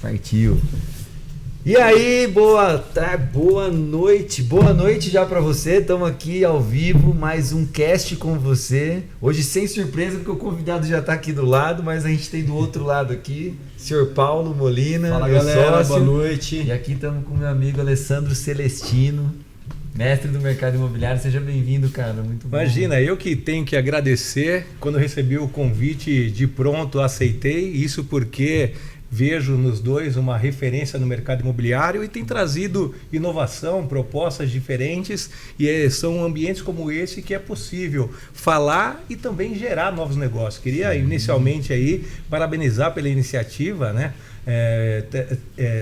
Partiu. E aí, boa noite já pra você. Estamos aqui ao vivo, mais um cast com você. Hoje sem surpresa, porque o convidado já tá aqui do lado, mas a gente tem do outro lado aqui, Sr. Paulo Molina. Fala, galera, sócio. boa noite. E aqui estamos com meu amigo Alessandro Celestino, mestre do mercado imobiliário. Seja bem-vindo, cara. Muito bom. Imagina, eu que tenho que agradecer. Quando recebi o convite, de pronto aceitei. Isso porque vejo nos dois uma referência no mercado imobiliário e tem trazido inovação, propostas diferentes, e são ambientes como esse que é possível falar e também gerar novos negócios. Queria inicialmente aí parabenizar pela iniciativa, né?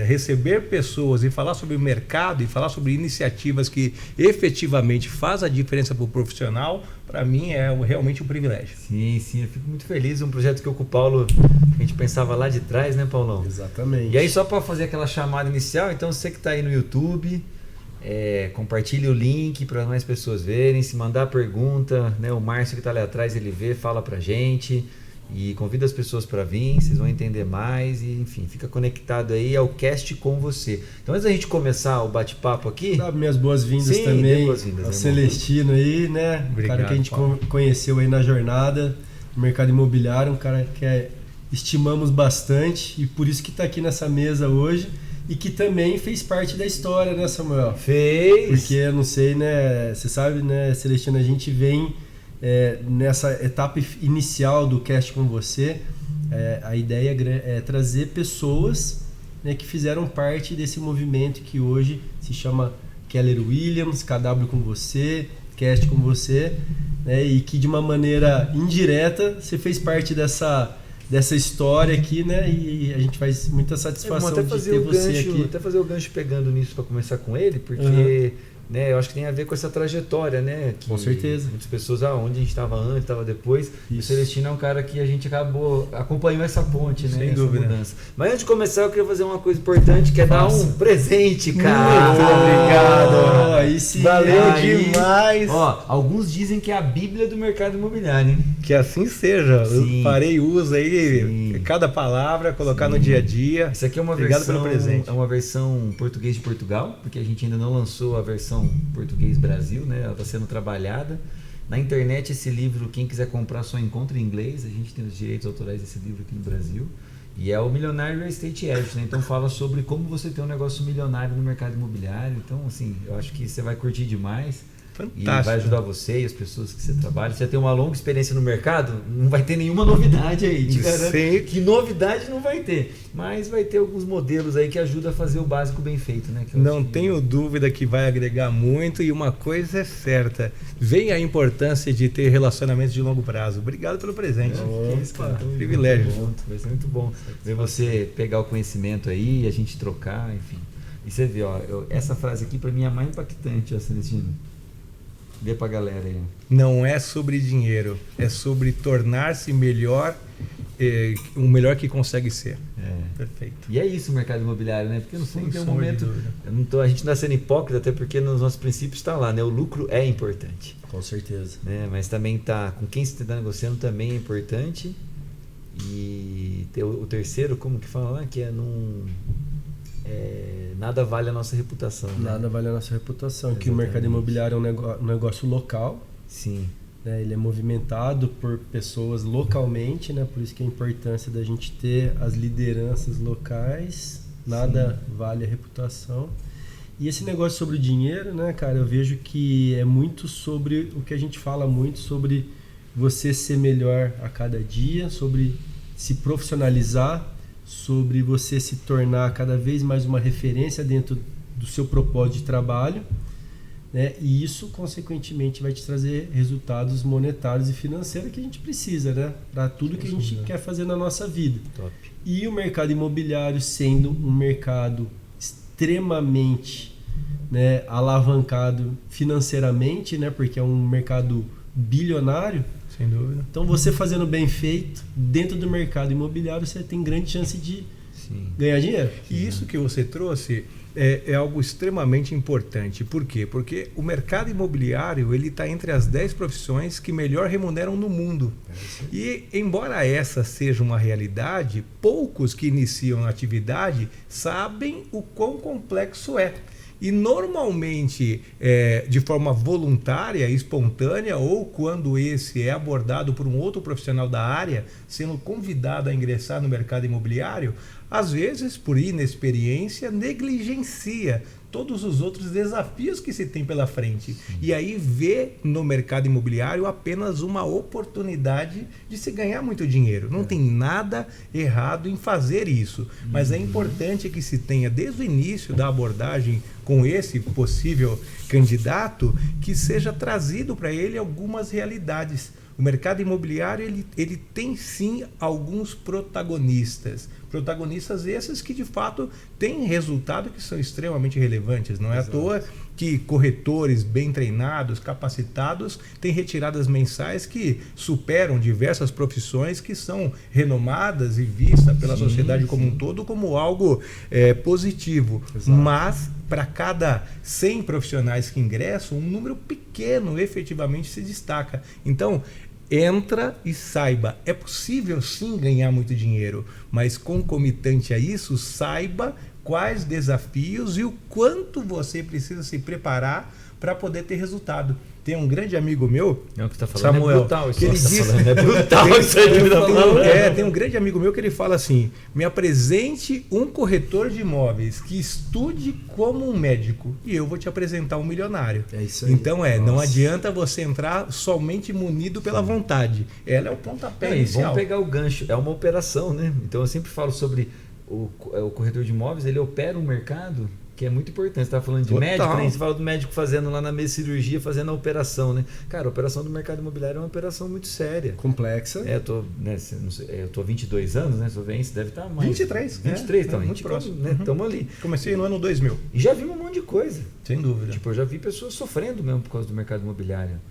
Receber pessoas e falar sobre o mercado e falar sobre iniciativas que efetivamente faz a diferença para o profissional, para mim é realmente um privilégio. Sim, eu fico muito feliz. Um projeto que eu com o Paulo, a gente pensava lá de trás, né, Paulão? Exatamente. E aí, só para fazer aquela chamada inicial, então você que está aí no YouTube, compartilhe o link para mais pessoas verem. Se mandar pergunta, né, o Márcio que está ali atrás, ele vê, fala pra gente. E convida as pessoas para vir, vocês vão entender mais e, enfim, fica conectado aí ao cast com você. Então, antes da gente começar o bate-papo aqui... Dá minhas boas-vindas também boas-vindas, ao Celestino aí, né? Obrigado, um cara que a gente Paulo. conheceu aí na jornada no mercado imobiliário, um cara que estimamos bastante e por isso que está aqui nessa mesa hoje e que também fez parte da história, né, Samuel? Fez! Porque, eu não sei, né? Você sabe, né, Celestino, a gente vem... nessa etapa inicial do cast com você, a ideia é trazer pessoas, né, que fizeram parte desse movimento que hoje se chama Keller Williams, KW com você, cast com você, né, e que de uma maneira indireta você fez parte dessa história aqui, né, e a gente faz muita satisfação de ter você aqui. Até fazer o gancho pegando nisso para começar com ele, porque... Né, eu acho que tem a ver com essa trajetória, né? Que com certeza. Muitas pessoas, onde a gente estava antes, estava depois. Isso. O Celestino é um cara que a gente acompanhou essa ponte, né? Sem dúvida. Mudança. Mas antes de começar, eu queria fazer uma coisa importante, que é dar um presente, cara. Muito obrigado. Aí sim. Valeu demais. Ó, alguns dizem que é a Bíblia do mercado imobiliário, hein? Que assim seja. Sim. Eu parei o uso aí, cada palavra, colocar no dia a dia. Isso aqui é uma Obrigado versão, pelo presente. é uma versão português de Portugal, porque a gente ainda não lançou a versão português Brasil, né? Ela está sendo trabalhada. Na internet esse livro, quem quiser comprar só encontra em inglês. A gente tem os direitos autorais desse livro aqui no Brasil. E é o Milionário Real Estate Edge, né? Então fala sobre como você ter um negócio milionário no mercado imobiliário. Então, assim, eu acho que você vai curtir demais. Fantástico. E vai ajudar você e as pessoas que você trabalha. Você tem uma longa experiência no mercado, não vai ter nenhuma novidade aí. Te garanto que novidade não vai ter. Mas vai ter alguns modelos aí que ajudam a fazer o básico bem feito, né? Não tenho dúvida que vai agregar muito, e uma coisa é certa: vem a importância de ter relacionamentos de longo prazo. Obrigado pelo presente. Privilégio. Vai ser muito bom ver você pegar o conhecimento aí, a gente trocar, enfim. E você vê, essa frase aqui para mim é a mais impactante, Celestino. Dê pra galera aí. Não é sobre dinheiro, é sobre tornar-se melhor, o melhor que consegue ser. Perfeito. E é isso o mercado imobiliário, né? Porque no fundo tem um momento... a gente não está sendo hipócrita, até porque nos nossos princípios está lá, né? O lucro é importante. Com certeza. Né? Mas também com quem você está negociando também é importante. E o terceiro, como que fala lá? Que nada vale a nossa reputação. Nada, né? Vale a nossa reputação. Exatamente. Que o mercado imobiliário é um negócio local. Sim. Né? Ele é movimentado por pessoas localmente, né? Por isso que a importância da gente ter as lideranças locais. Nada vale a reputação. E esse negócio sobre o dinheiro, né, cara? Eu vejo que é muito sobre o que a gente fala muito sobre você ser melhor a cada dia, sobre se profissionalizar, sobre você se tornar cada vez mais uma referência dentro do seu propósito de trabalho, né? E isso, consequentemente, vai te trazer resultados monetários e financeiros que a gente precisa, né? Para tudo que a gente quer fazer na nossa vida. Top. E o mercado imobiliário sendo um mercado extremamente, né, alavancado financeiramente, né? Porque é um mercado bilionário. Sem dúvida. Então, você fazendo bem feito dentro do mercado imobiliário, você tem grande chance de ganhar dinheiro. E isso que você trouxe é algo extremamente importante. Por quê? Porque o mercado imobiliário ele está entre as 10 profissões que melhor remuneram no mundo. E embora essa seja uma realidade, poucos que iniciam a atividade sabem o quão complexo é. E normalmente, de forma voluntária, espontânea, ou quando esse é abordado por um outro profissional da área, sendo convidado a ingressar no mercado imobiliário, às vezes, por inexperiência, negligencia todos os outros desafios que se tem pela frente. E aí vê no mercado imobiliário apenas uma oportunidade de se ganhar muito dinheiro. Não tem nada errado em fazer isso, mas é importante que se tenha desde o início da abordagem com esse possível candidato que seja trazido para ele algumas realidades. O mercado imobiliário ele tem sim alguns protagonistas esses que de fato têm resultado que são extremamente relevantes. Não é à toa que corretores bem treinados, capacitados, têm retiradas mensais que superam diversas profissões que são renomadas e vistas pela sociedade como um todo como algo positivo. Exato. Mas para cada 100 profissionais que ingressam, um número pequeno efetivamente se destaca. Então, entra e saiba, é possível sim ganhar muito dinheiro, mas concomitante a isso, saiba quais desafios e o quanto você precisa se preparar para poder ter resultado. Tem um grande amigo meu, que tá falando Samuel, é brutal, que ele diz, é brutal isso aí que ele tá falando. Tem um grande amigo meu que ele fala assim: me apresente um corretor de imóveis que estude como um médico e eu vou te apresentar um milionário. É isso aí. Então não adianta você entrar somente munido pela vontade. Ela é o pontapé inicial. Vamos pegar o gancho, é uma operação, né? Então eu sempre falo sobre o corretor de imóveis, ele opera um mercado que é muito importante. Você estava falando de médico, né? Você fala do médico fazendo lá na mesa de cirurgia, fazendo a operação, né? Cara, a operação do mercado imobiliário é uma operação muito séria. Complexa. Eu tô 22 anos, né? Você deve estar mais. 23. 23, então. Muito próximo. Estamos ali. Comecei no ano 2000. E já vi um monte de coisa. Sem dúvida. Eu já vi pessoas sofrendo mesmo por causa do mercado imobiliário.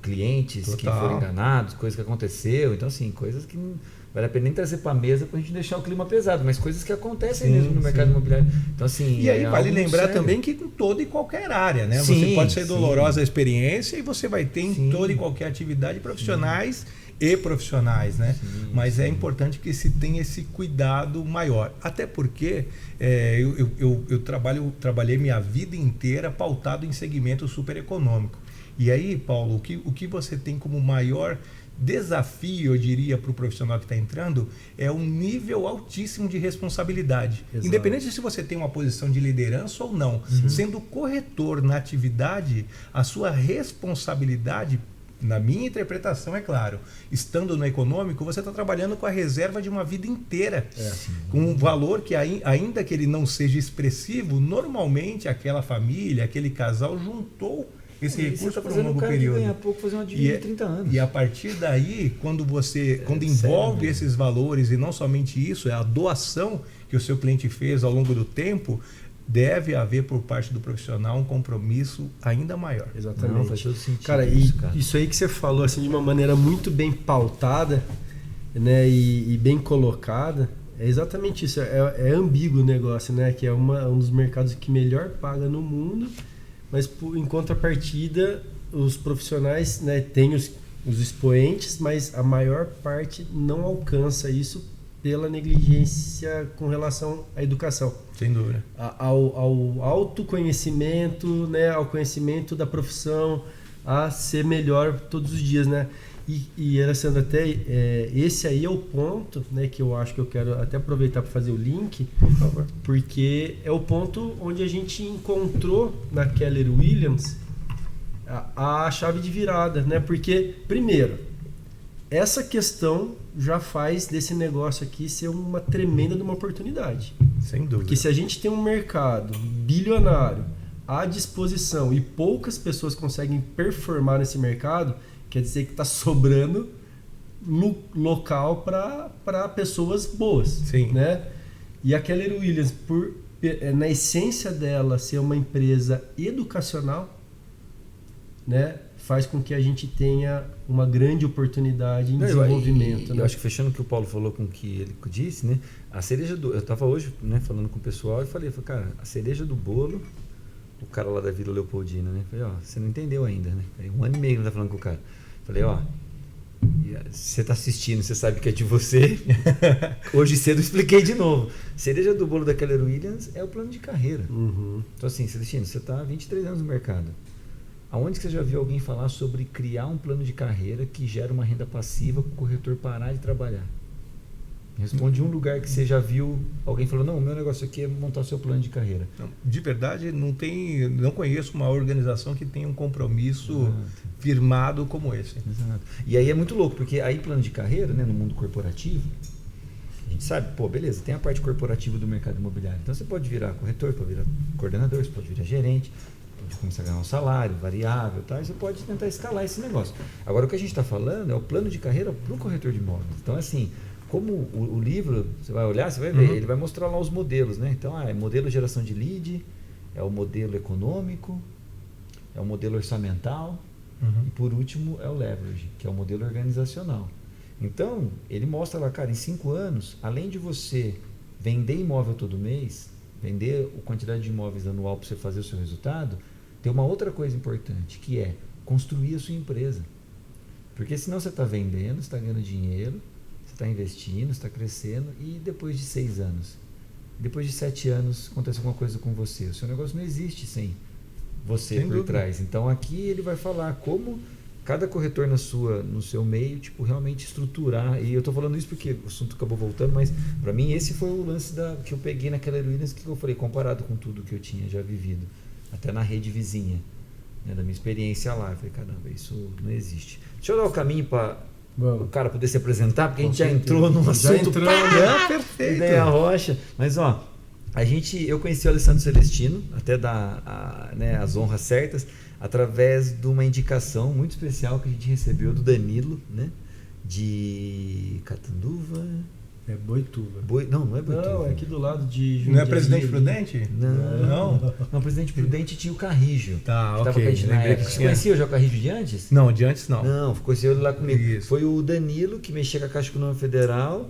Clientes que foram enganados, coisas que aconteceu. Então, assim, coisas que não vale a pena nem trazer para a mesa para a gente deixar o clima pesado, mas coisas que acontecem mesmo no mercado imobiliário. Então, assim, e aí vale lembrar também que em toda e qualquer área, né? Você pode ser dolorosa a experiência e você vai ter em toda e qualquer atividade profissionais e profissionais, né? Mas é importante que se tenha esse cuidado maior. Até porque eu trabalhei minha vida inteira pautado em segmento super econômico. E aí, Paulo, o que você tem como maior desafio, eu diria, para o profissional que está entrando, é um nível altíssimo de responsabilidade. Exato. Independente se você tem uma posição de liderança ou não. Sendo corretor na atividade, a sua responsabilidade, na minha interpretação, é claro, estando no econômico, você está trabalhando com a reserva de uma vida inteira. Com um valor que, ainda que ele não seja expressivo, normalmente aquela família, aquele casal juntou esse recurso para um longo período. Ganhar pouco, fazer uma dívida de 30 anos. E a partir daí, quando envolve esses valores, e não somente isso, é a doação que o seu cliente fez ao longo do tempo, deve haver por parte do profissional um compromisso ainda maior. Exatamente. Não, faz todo sentido. Cara, isso aí que você falou assim, de uma maneira muito bem pautada, né, e bem colocada, é exatamente isso. É ambíguo o negócio, né? Que é um dos mercados que melhor paga no mundo, mas em contrapartida os profissionais, né, têm os expoentes, mas a maior parte não alcança isso pela negligência com relação à educação. Sem dúvida. Ao autoconhecimento, né, ao conhecimento da profissão, a ser melhor todos os dias, né? E Alessandro, até esse aí é o ponto, né, que eu acho que eu quero até aproveitar para fazer o link, por favor, porque é o ponto onde a gente encontrou na Keller Williams a chave de virada, né? Porque, primeiro, essa questão já faz desse negócio aqui ser uma tremenda de uma oportunidade. Sem dúvida. Porque se a gente tem um mercado bilionário à disposição e poucas pessoas conseguem performar nesse mercado, quer dizer que está sobrando local para pessoas boas. Sim. Né? E a Keller Williams, na essência dela ser uma empresa educacional, né, faz com que a gente tenha uma grande oportunidade em desenvolvimento. Eu acho que fechando o que o Paulo falou com o que ele disse, né? A cereja do... Eu estava hoje, né, falando com o pessoal e falei, cara, a cereja do bolo, o cara lá da Vila Leopoldina, né? Falei, você não entendeu ainda, né? Aí, 1 ano e meio que eu falando com o cara. Falei, você está assistindo, você sabe que é de você. Hoje cedo eu expliquei de novo. Cereja do bolo da Keller Williams é o plano de carreira. Uhum. Então assim, Celestino, você está há 23 anos no mercado. Aonde que você já viu alguém falar sobre criar um plano de carreira que gera uma renda passiva para o corretor parar de trabalhar? Responde um lugar que você já viu alguém falou, não, o meu negócio aqui é montar o seu plano de carreira. Não, de verdade, não conheço uma organização que tenha um compromisso firmado como esse. Exato. E aí é muito louco, porque aí plano de carreira, né, no mundo corporativo, a gente sabe, beleza, tem a parte corporativa do mercado imobiliário. Então você pode virar corretor, pode virar coordenador, você pode virar gerente, pode começar a ganhar um salário variável, tá? E você pode tentar escalar esse negócio. Agora o que a gente está falando é o plano de carreira para o corretor de imóveis. Então assim, como o livro, você vai olhar, você vai ver, ele vai mostrar lá os modelos, né? Então, é modelo geração de lead, é o modelo econômico, é o modelo orçamental e, por último, é o leverage, que é o modelo organizacional. Então, ele mostra lá, cara, em 5 anos, além de você vender imóvel todo mês, vender a quantidade de imóveis anual para você fazer o seu resultado, tem uma outra coisa importante, que é construir a sua empresa. Porque senão você está vendendo, você está ganhando dinheiro, está investindo, está crescendo e depois de 6 anos, depois de 7 anos acontece alguma coisa com você. O seu negócio não existe sem você por trás. Então aqui ele vai falar como cada corretor no seu meio, tipo, realmente estruturar. E eu estou falando isso porque o assunto acabou voltando, mas para mim esse foi o lance que eu peguei naquela Williams que eu falei, comparado com tudo que eu tinha já vivido, até na rede vizinha, né, da minha experiência lá. Eu falei, caramba, isso não existe. Deixa eu dar o caminho para o cara poder se apresentar, porque a gente já entrou num assunto perfeito. Ideia rocha. Mas eu conheci o Alessandro Celestino, até dar as honras certas, através de uma indicação muito especial que a gente recebeu do Danilo, né? De Catanduva. É Boituva. Não é Boituva. Não, é aqui do lado de Jundiaí. Não é Presidente Prudente? Não, Presidente Prudente tinha o Carrijo. Tá, ok. Você conhecia já o Carrijo de antes? Não, de antes não. Não, conheceu ele lá comigo. Isso. Foi o Danilo que mexia com a Caixa Econômica Federal.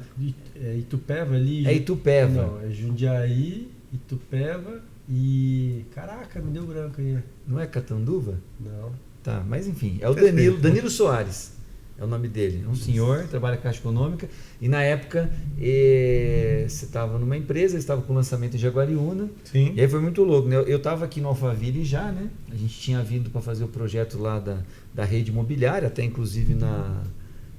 É Itupeva ali? É Itupeva. Não, é Jundiaí, Itupeva e... Caraca, me deu branco aí. Não é Catanduva? Não. Tá, mas enfim, é o Perfeito. Danilo Soares. É o nome dele. É um senhor, trabalha com a Caixa Econômica. E na época, você estava numa empresa, estava com o lançamento em Jaguariúna. Sim. E aí foi muito louco, né? Eu estava aqui no Alphaville já, né? A gente tinha vindo para fazer o projeto lá da rede imobiliária, até inclusive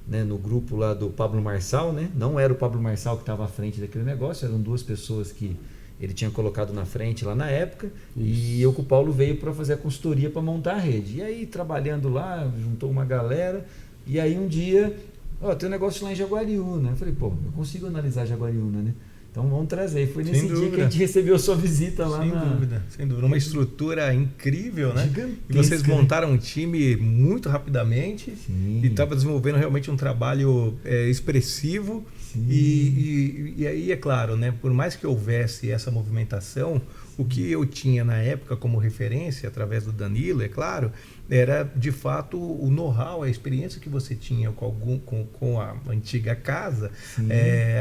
no grupo lá do Pablo Marçal, né? Não era o Pablo Marçal que estava à frente daquele negócio, eram 2 pessoas que ele tinha colocado na frente lá na época. Isso. E eu com o Paulo veio para fazer a consultoria para montar a rede. E aí, trabalhando lá, juntou uma galera. E aí um dia, tem um negócio lá em Jaguariúna. Eu falei, eu consigo analisar Jaguariúna, né? Então vamos trazer. E foi nesse dia que a gente recebeu a sua visita lá. Sem dúvida. Uma estrutura incrível, né? Gigantesca, e vocês montaram um time muito rapidamente. Sim. E estava desenvolvendo realmente um trabalho expressivo. E aí, é claro, né? Por mais que houvesse essa movimentação, o que eu tinha na época como referência, através do Danilo, é claro, era de fato o know-how, a experiência que você tinha com a antiga casa,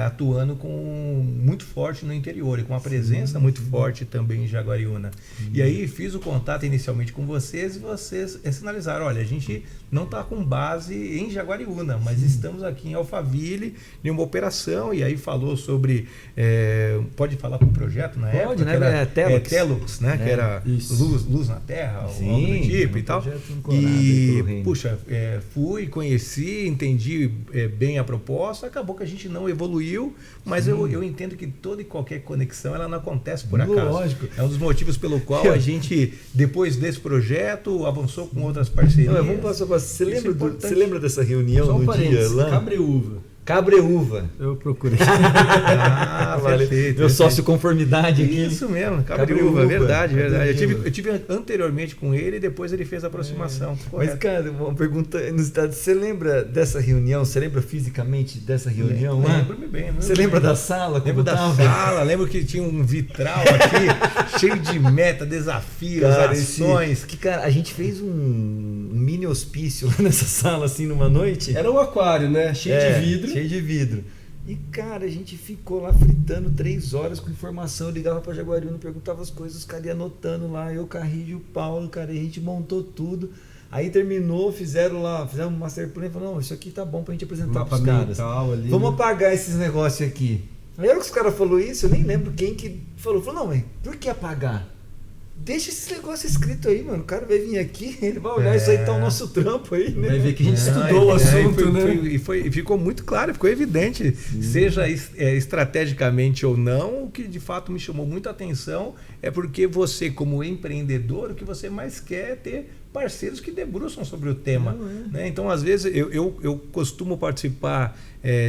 atuando muito forte no interior e com uma presença muito forte também em Jaguariúna. E aí fiz o contato inicialmente com vocês e vocês sinalizaram, olha, a gente não está com base em Jaguariúna, mas estamos aqui em Alphaville em uma operação. E aí falou sobre, pode falar com o projeto na época? Pode, né? Telux, né? Que era luz na terra, algo do tipo e tal. E, puxa, fui, conheci, entendi bem a proposta, acabou que a gente não evoluiu, mas eu entendo que toda e qualquer conexão ela não acontece por acaso. Lógico. É um dos motivos pelo qual a gente, depois desse projeto, avançou com outras parcerias. Vamos passo a passo. Você lembra dessa reunião Só no dia lá? Cabreúva. Eu procurei. Perfeito. Meu sócio conformidade aqui. Isso mesmo, Cabreúva, verdade. Eu tive anteriormente com ele e depois ele fez a aproximação. Mas, cara, uma pergunta inusitada. Você lembra dessa reunião? Você lembra fisicamente dessa reunião? Lembro-me bem. Você lembra da sala? Lembro da sala, lembro que tinha um vitral aqui cheio de meta, desafios, ações. Cara, a gente fez um mini hospício lá nessa sala, assim, numa noite. Era um aquário, né? Cheio de vidro. Cheio de vidro. E, cara, a gente ficou lá fritando 3 horas com informação. Eu ligava pra Jaguariúna, perguntava as coisas, os caras iam anotando lá. Eu, Carrilho e o Paulo, cara, e a gente montou tudo. Aí terminou, fizemos um master plan e falaram, não, isso aqui tá bom pra gente apresentar pros caras. Ali, vamos né? apagar esses negócios aqui. Aí hora que os caras falaram isso, eu nem lembro quem que falou, não, mas por que apagar? Deixa esse negócio escrito aí, mano. O cara vai vir aqui, ele vai olhar isso aí, tá o nosso trampo aí, né? Vai ver que a gente estudou o assunto, né? E ficou muito claro, ficou evidente, seja estrategicamente ou não, o que de fato me chamou muita atenção é porque você, como empreendedor, o que você mais quer é ter parceiros que debruçam sobre o tema. Né? Então, às vezes, eu costumo participar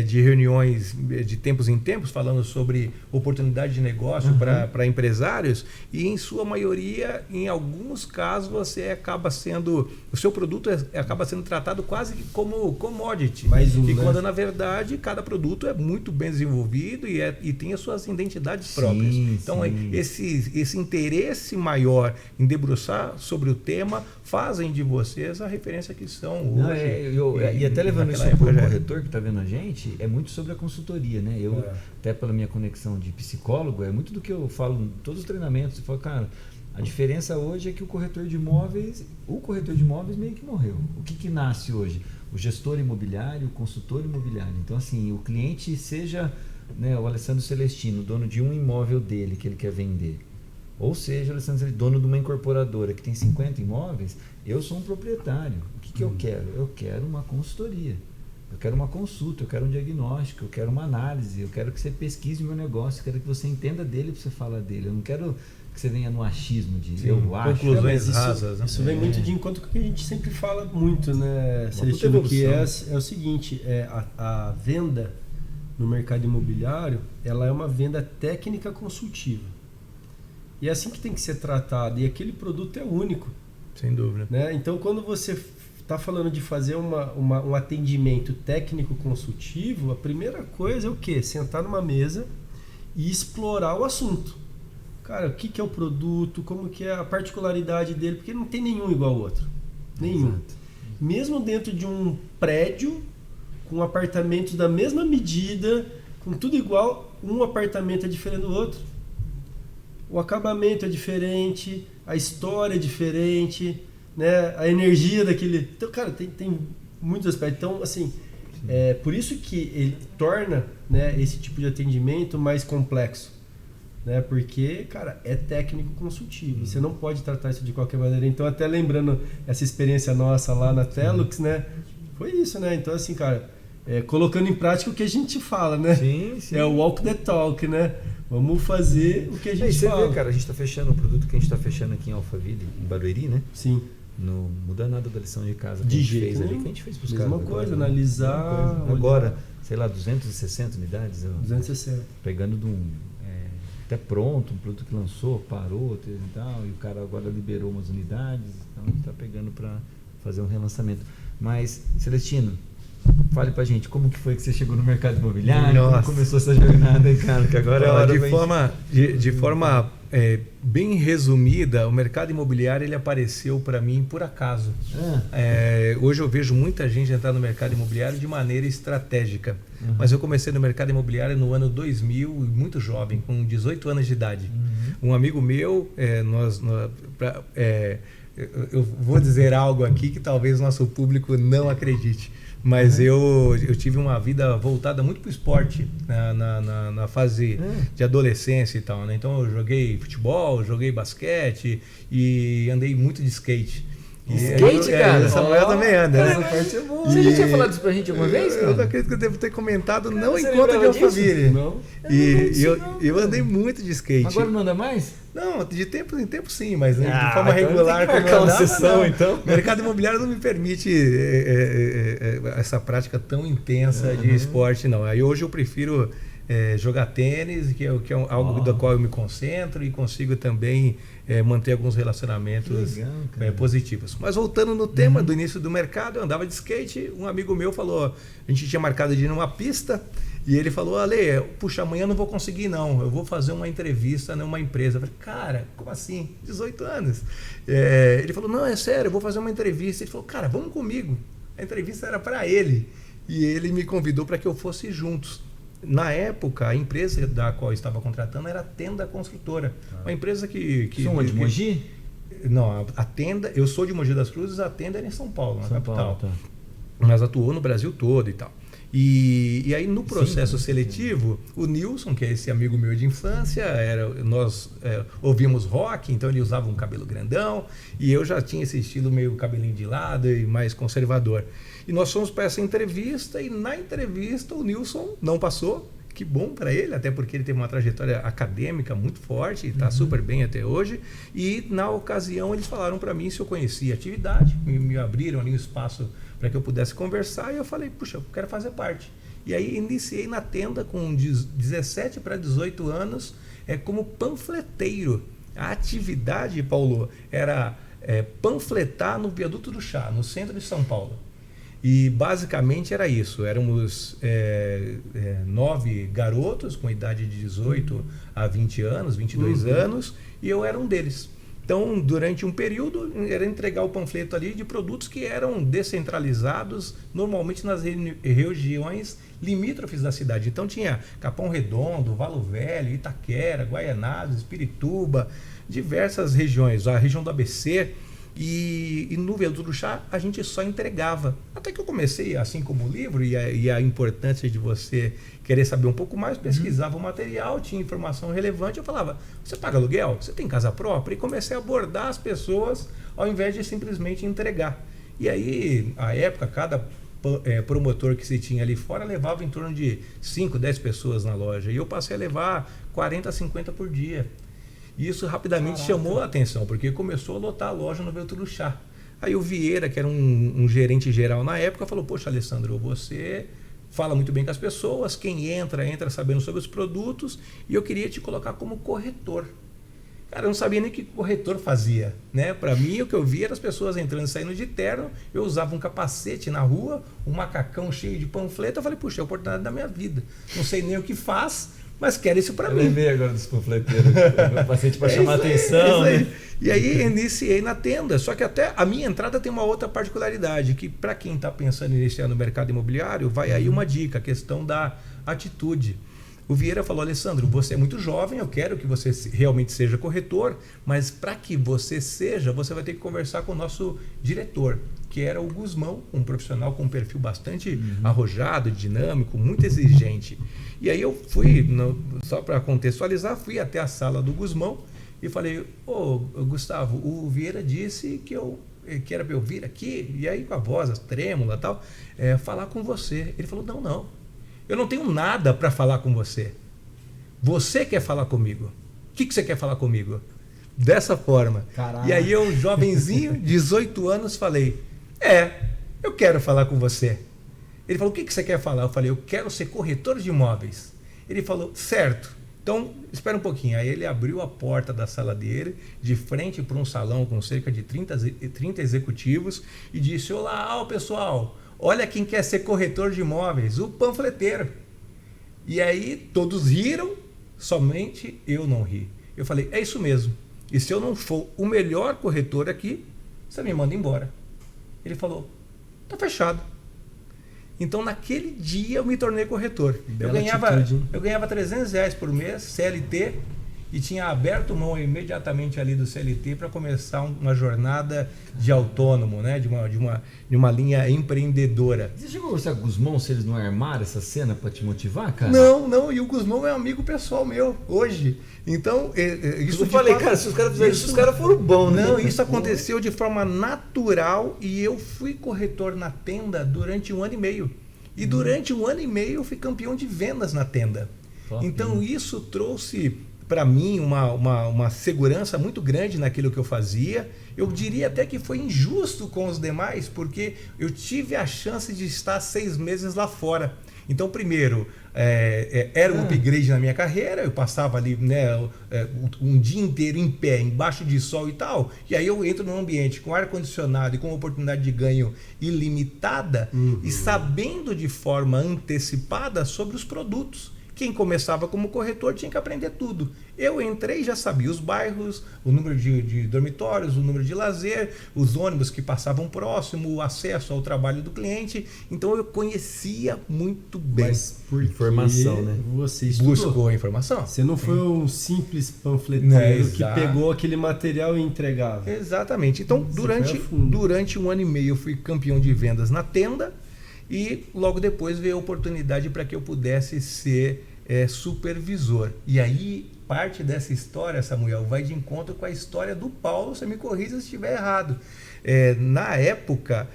de reuniões de tempos em tempos, falando sobre oportunidade de negócio para empresários, e em sua maioria, em alguns casos, o seu produto acaba sendo tratado quase como commodity. Quando, na verdade, cada produto é muito bem desenvolvido e tem as suas identidades próprias. Então, esse interesse maior em debruçar sobre o tema fazem de vocês a referência que são hoje. E até levando isso para o corretor que está vendo a gente, é muito sobre a consultoria, né? Até pela minha conexão de psicólogo, é muito do que eu falo em todos os treinamentos. Eu falo, cara, a diferença hoje é que o corretor de imóveis meio que morreu. O que nasce hoje? O gestor imobiliário, o consultor imobiliário. Então, assim, o cliente seja, né, o Alessandro Celestino, dono de um imóvel dele que ele quer vender. Ou seja, o Alessandro Celestino, dono de uma incorporadora que tem 50 imóveis, eu sou um proprietário. O que eu quero? Eu quero uma consultoria. Eu quero uma consulta, eu quero um diagnóstico, eu quero uma análise, eu quero que você pesquise o meu negócio, eu quero que você entenda dele para você falar dele. Eu não quero que você venha no achismo de eu acho. Conclusões rasas. Isso vem muito de encontro com o que a gente sempre fala muito, né, Celestino, que é o seguinte, a venda no mercado imobiliário, ela é uma venda técnica consultiva. E é assim que tem que ser tratado, e aquele produto é único. Sem dúvida. Né? Então, quando você está falando de fazer um atendimento técnico consultivo, a primeira coisa é o quê? Sentar numa mesa e explorar o assunto. Cara, o que é o produto, como que é a particularidade dele, porque não tem nenhum igual ao outro. Nenhum. Exato. Mesmo dentro de um prédio, com apartamentos da mesma medida, com tudo igual, um apartamento é diferente do outro. O acabamento é diferente, a história é diferente, né? A energia daquele... Então, cara, tem muitos aspectos. Então, assim, por isso que ele torna, né, esse tipo de atendimento mais complexo. Né? Porque, cara, é técnico consultivo. Você não pode tratar isso de qualquer maneira. Então, até lembrando essa experiência nossa lá na Telux, né? Foi isso, né? Então, assim, cara, colocando em prática o que a gente fala, né? Sim. É o walk the talk, né? Vamos fazer o que a gente fala. Você vê, cara, a gente está fechando o produto que a gente está fechando aqui em Alphaville, em Barueri, né? Sim. Não muda nada da lição de casa que de a gente jeito fez nenhum. ali, que a gente fez para os caras. Mesma coisa, analisar... Agora, sei lá, 260 unidades. 260. Pegando de até pronto, um produto que lançou, parou e tal, e o cara agora liberou umas unidades, então a gente está pegando para fazer um relançamento. Mas, Celestino, fale pra gente, como que foi que você chegou no mercado imobiliário? Como começou essa jornada aí, cara? Que agora é hora de forma bem resumida, o mercado imobiliário ele apareceu para mim por acaso. Hoje eu vejo muita gente entrar no mercado imobiliário de maneira estratégica. Mas eu comecei no mercado imobiliário no ano 2000, muito jovem, com 18 anos de idade. Um amigo meu, eu vou dizer algo aqui que talvez nosso público não acredite. Mas eu tive uma vida voltada muito para o esporte na fase de adolescência e tal, né? Então eu joguei futebol, joguei basquete e andei muito de skate. Skate, cara? O Samuel também anda, né? Essa parte é boa. Você já tinha falado isso pra gente alguma vez, cara? Eu acredito que eu devo ter comentado, não em conta de Alphaville. Eu andei muito de skate. Agora não anda mais? Não, de tempo em tempo sim, mas de forma regular. Tem que marcar uma sessão, então. O mercado imobiliário não me permite essa prática tão intensa de esporte, não. Aí hoje eu prefiro jogar tênis, que é algo do qual eu me concentro e consigo também manter alguns relacionamentos positivos. Mas voltando no tema do início do mercado, eu andava de skate, um amigo meu falou, a gente tinha marcado de ir numa pista, E ele falou, Ale, puxa, amanhã eu não vou conseguir não, eu vou fazer uma entrevista numa empresa. Eu falei, cara, como assim? 18 anos. Ele falou, não, é sério, eu vou fazer uma entrevista. Ele falou, cara, vamos comigo. A entrevista era para ele. E ele me convidou para que eu fosse juntos. Na época, a empresa da qual eu estava contratando era a Tenda Construtora. Uma empresa que São de Mogi? Não, a Tenda, eu sou de Mogi das Cruzes, a Tenda era em São Paulo, na capital. Paulo, tá. Mas atuou no Brasil todo e tal. E aí no processo seletivo, o Nilson, que é esse amigo meu de infância, nós ouvíamos rock, então ele usava um cabelo grandão, e eu já tinha esse estilo meio cabelinho de lado e mais conservador. E nós fomos para essa entrevista, e na entrevista o Nilson não passou. Que bom para ele, até porque ele teve uma trajetória acadêmica muito forte e está super bem até hoje. E na ocasião eles falaram para mim se eu conhecia a atividade, me abriram ali um espaço para que eu pudesse conversar, e eu falei, puxa, eu quero fazer parte. E aí iniciei na Tenda com 17 para 18 anos como panfleteiro. A atividade, Paulo, era panfletar no Viaduto do Chá, no centro de São Paulo. E basicamente era isso, éramos 9 garotos com idade de 18 a 20 anos, 22 anos, e eu era um deles. Então, durante um período, era entregar o panfleto ali de produtos que eram descentralizados, normalmente nas regiões limítrofes da cidade. Então tinha Capão Redondo, Valo Velho, Itaquera, Guaianazes, Espirituba, diversas regiões, a região do ABC. E no Viaduto do Chá a gente só entregava. Até que eu comecei, assim como o livro, e a importância de você querer saber um pouco mais, pesquisava o material, tinha informação relevante, eu falava, você paga aluguel? Você tem casa própria? E comecei a abordar as pessoas ao invés de simplesmente entregar. E aí, à época, cada promotor que se tinha ali fora levava em torno de 5, 10 pessoas na loja. E eu passei a levar 40, 50 por dia. E isso rapidamente chamou a atenção, porque começou a lotar a loja no Viaduto do Chá. Aí o Vieira, que era um gerente geral na época, falou, poxa, Alessandro, você fala muito bem com as pessoas, quem entra sabendo sobre os produtos, e eu queria te colocar como corretor. Cara, eu não sabia nem o que corretor fazia, né? Para mim, o que eu via era as pessoas entrando e saindo de terno, eu usava um capacete na rua, um macacão cheio de panfleto, eu falei, puxa, é a oportunidade da minha vida. Não sei nem o que faz, mas quero isso para mim. Eu lembrei agora dos panfleteiros, o capacete para chamar atenção. Né? E aí iniciei na Tenda, só que até a minha entrada tem uma outra particularidade, que para quem está pensando em iniciar no mercado imobiliário, vai aí uma dica, a questão da atitude. O Vieira falou, Alessandro, você é muito jovem, eu quero que você realmente seja corretor, mas para que você seja, você vai ter que conversar com o nosso diretor, que era o Guzmão, um profissional com um perfil bastante arrojado, dinâmico, muito exigente. E aí eu fui, só para contextualizar, fui até a sala do Guzmão e falei, Gustavo, o Vieira disse que era para eu vir aqui, e aí com a voz trêmula e tal, falar com você. Ele falou, não, eu não tenho nada para falar com você. Você quer falar comigo. O que você quer falar comigo? Dessa forma. Caraca. E aí eu, jovenzinho, 18 anos, falei, eu quero falar com você. Ele falou, o que você quer falar? Eu falei, eu quero ser corretor de imóveis. Ele falou, certo. Então, espera um pouquinho. Aí ele abriu a porta da sala dele, de frente para um salão com cerca de 30 executivos, e disse, olá, pessoal, olha quem quer ser corretor de imóveis, o panfleteiro. E aí todos riram, somente eu não ri. Eu falei, é isso mesmo. E se eu não for o melhor corretor aqui, você me manda embora. Ele falou, tá fechado. Então naquele dia eu me tornei corretor. Eu ganhava R$300 por mês, CLT, e tinha aberto mão imediatamente ali do CLT para começar uma jornada de autônomo, né? de uma linha empreendedora. Você chegou a conversar com o Guzmão se eles não armaram essa cena para te motivar, cara? Não, e o Guzmão é um amigo pessoal meu hoje. Então, isso eu falei, cara, se os caras fizeram isso, os caras foram bons, né? Não, isso aconteceu de forma natural e eu fui corretor na Tenda durante 1 ano e meio. E durante 1 ano e meio eu fui campeão de vendas na Tenda. Então, isso trouxe para mim uma segurança muito grande naquilo que eu fazia. Eu diria até que foi injusto com os demais, porque eu tive a chance de estar 6 meses lá fora. Então, primeiro, era um upgrade na minha carreira, eu passava ali, né, um dia inteiro em pé, embaixo de sol e tal, e aí eu entro num ambiente com ar-condicionado e com oportunidade de ganho ilimitada e sabendo de forma antecipada sobre os produtos. Quem começava como corretor tinha que aprender tudo. Eu entrei e já sabia os bairros, o número de dormitórios, o número de lazer, os ônibus que passavam próximo, o acesso ao trabalho do cliente. Então eu conhecia muito bem. Mas por informação, né? Você estudou. Buscou a informação. Você não foi um simples panfleteiro que exato. pegou aquele material e entregava. Exatamente. Então, Você durante um ano e meio, eu fui campeão de vendas na tenda e logo depois veio a oportunidade para que eu pudesse ser supervisor. E aí, parte dessa história, Samuel, vai de encontro com a história do Paulo. Você me corrija se estiver errado. Na época,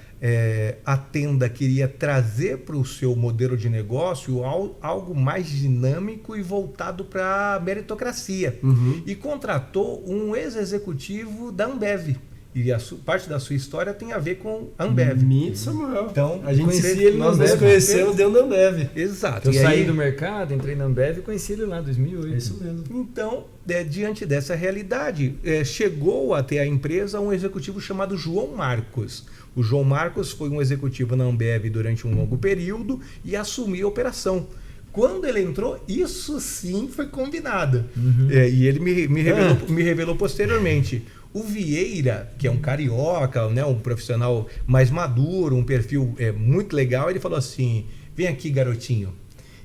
a tenda queria trazer para o seu modelo de negócio algo mais dinâmico e voltado para a meritocracia. E contratou um ex-executivo da Ambev. E parte da sua história tem a ver com a Ambev. Samuel. Então, a gente nós conhecemos dentro da Ambev. Exato. Eu saí do mercado, entrei na Ambev e conheci ele lá em 2008. É isso mesmo. Então, diante dessa realidade, chegou até a empresa um executivo chamado João Marcos. O João Marcos foi um executivo na Ambev durante um longo período e assumiu a operação. Quando ele entrou, isso sim foi combinado. E ele me revelou posteriormente. O Vieira, que é um carioca, né, um profissional mais maduro, um perfil muito legal, ele falou assim, vem aqui, garotinho.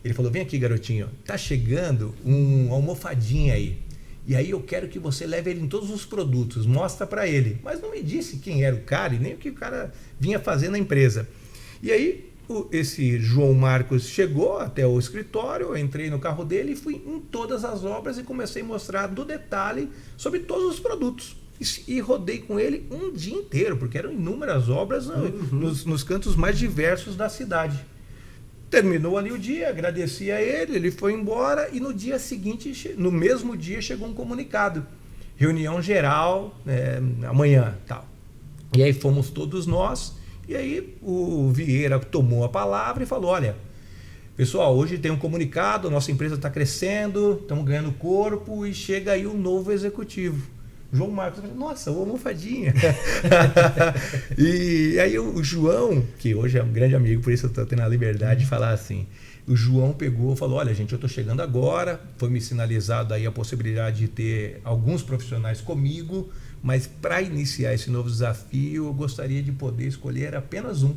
Ele falou, vem aqui, garotinho, tá chegando uma almofadinha aí. E aí eu quero que você leve ele em todos os produtos, mostra para ele. Mas não me disse quem era o cara e nem o que o cara vinha fazer na empresa. E aí esse João Marcos chegou até o escritório, eu entrei no carro dele e fui em todas as obras e comecei a mostrar do detalhe sobre todos os produtos. E rodei com ele um dia inteiro, porque eram inúmeras obras nos cantos mais diversos da cidade. Terminou ali o dia, agradeci a ele, ele foi embora e no dia seguinte, no mesmo dia, chegou um comunicado. Reunião geral, amanhã, tal. E aí fomos todos nós, e aí o Vieira tomou a palavra e falou, olha, pessoal, hoje tem um comunicado, a nossa empresa está crescendo, estamos ganhando corpo e chega aí um novo executivo. João Marcos, nossa, uma almofadinha. E aí o João, que hoje é um grande amigo, por isso eu estou tendo a liberdade de falar assim, o João pegou e falou, olha gente, eu estou chegando agora, foi me sinalizado aí a possibilidade de ter alguns profissionais comigo, mas para iniciar esse novo desafio, eu gostaria de poder escolher apenas um.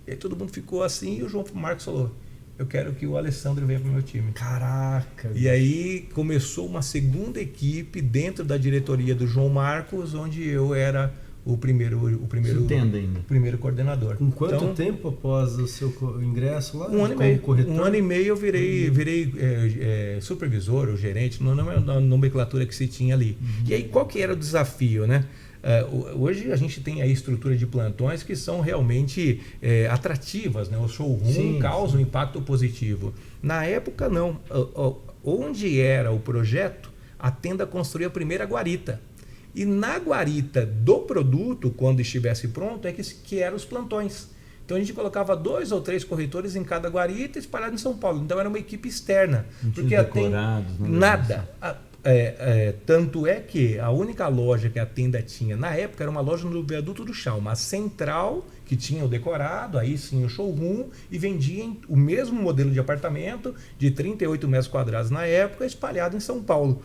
E aí todo mundo ficou assim e o João Marcos falou, eu quero que o Alessandro venha para o meu time. Caraca! E aí começou uma segunda equipe dentro da diretoria do João Marcos, onde eu era o primeiro coordenador. Com quanto tempo após o seu ingresso lá? Um ano e meio. Corretor? Um ano e meio eu virei supervisor ou gerente, não é a nomenclatura que se tinha ali. E aí qual que era o desafio, né? Hoje a gente tem a estrutura de plantões que são realmente atrativas, né? O showroom causa um impacto positivo. Na época não. Onde era o projeto, a tenda construía a primeira guarita. E na guarita do produto, quando estivesse pronto, que eram os plantões. Então a gente colocava 2 ou 3 corretores em cada guarita espalhados em São Paulo. Então era uma equipe externa. Porque nada. Tanto é que a única loja que a tenda tinha na época era uma loja no Viaduto do Chá, uma central que tinha o decorado, aí sim o showroom, e vendia o mesmo modelo de apartamento de 38 metros quadrados na época, espalhado em São Paulo.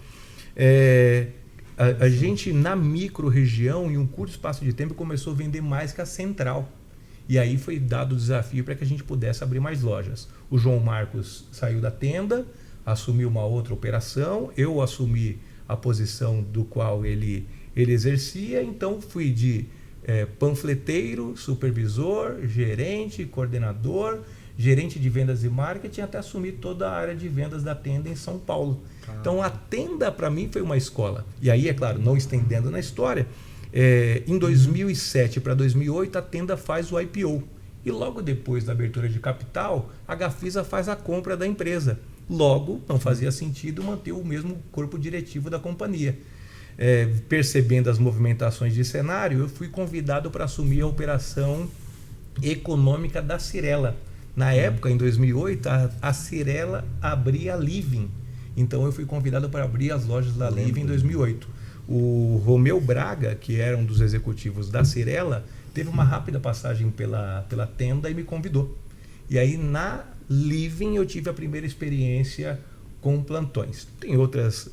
A gente na micro-região, em um curto espaço de tempo, começou a vender mais que a central. E aí foi dado o desafio para que a gente pudesse abrir mais lojas. O João Marcos saiu da tenda, assumiu uma outra operação, eu assumi a posição do qual ele exercia, então fui de panfleteiro, supervisor, gerente, coordenador, gerente de vendas e marketing, até assumir toda a área de vendas da tenda em São Paulo. Caramba. Então a tenda para mim foi uma escola. E aí, é claro, não estendendo na história, em 2007 para 2008 a tenda faz o IPO. E logo depois da abertura de capital, a Gafisa faz a compra da empresa. Logo, não fazia sentido manter o mesmo corpo diretivo da companhia. Percebendo as movimentações de cenário, eu fui convidado para assumir a operação econômica da Cyrela. Na época, em 2008, a Cyrela abria a Living. Então eu fui convidado para abrir as lojas da Living em 2008. O Romeu Braga, que era um dos executivos da Cyrela, teve uma rápida passagem pela tenda e me convidou. E aí na Living eu tive a primeira experiência com plantões. Tem outras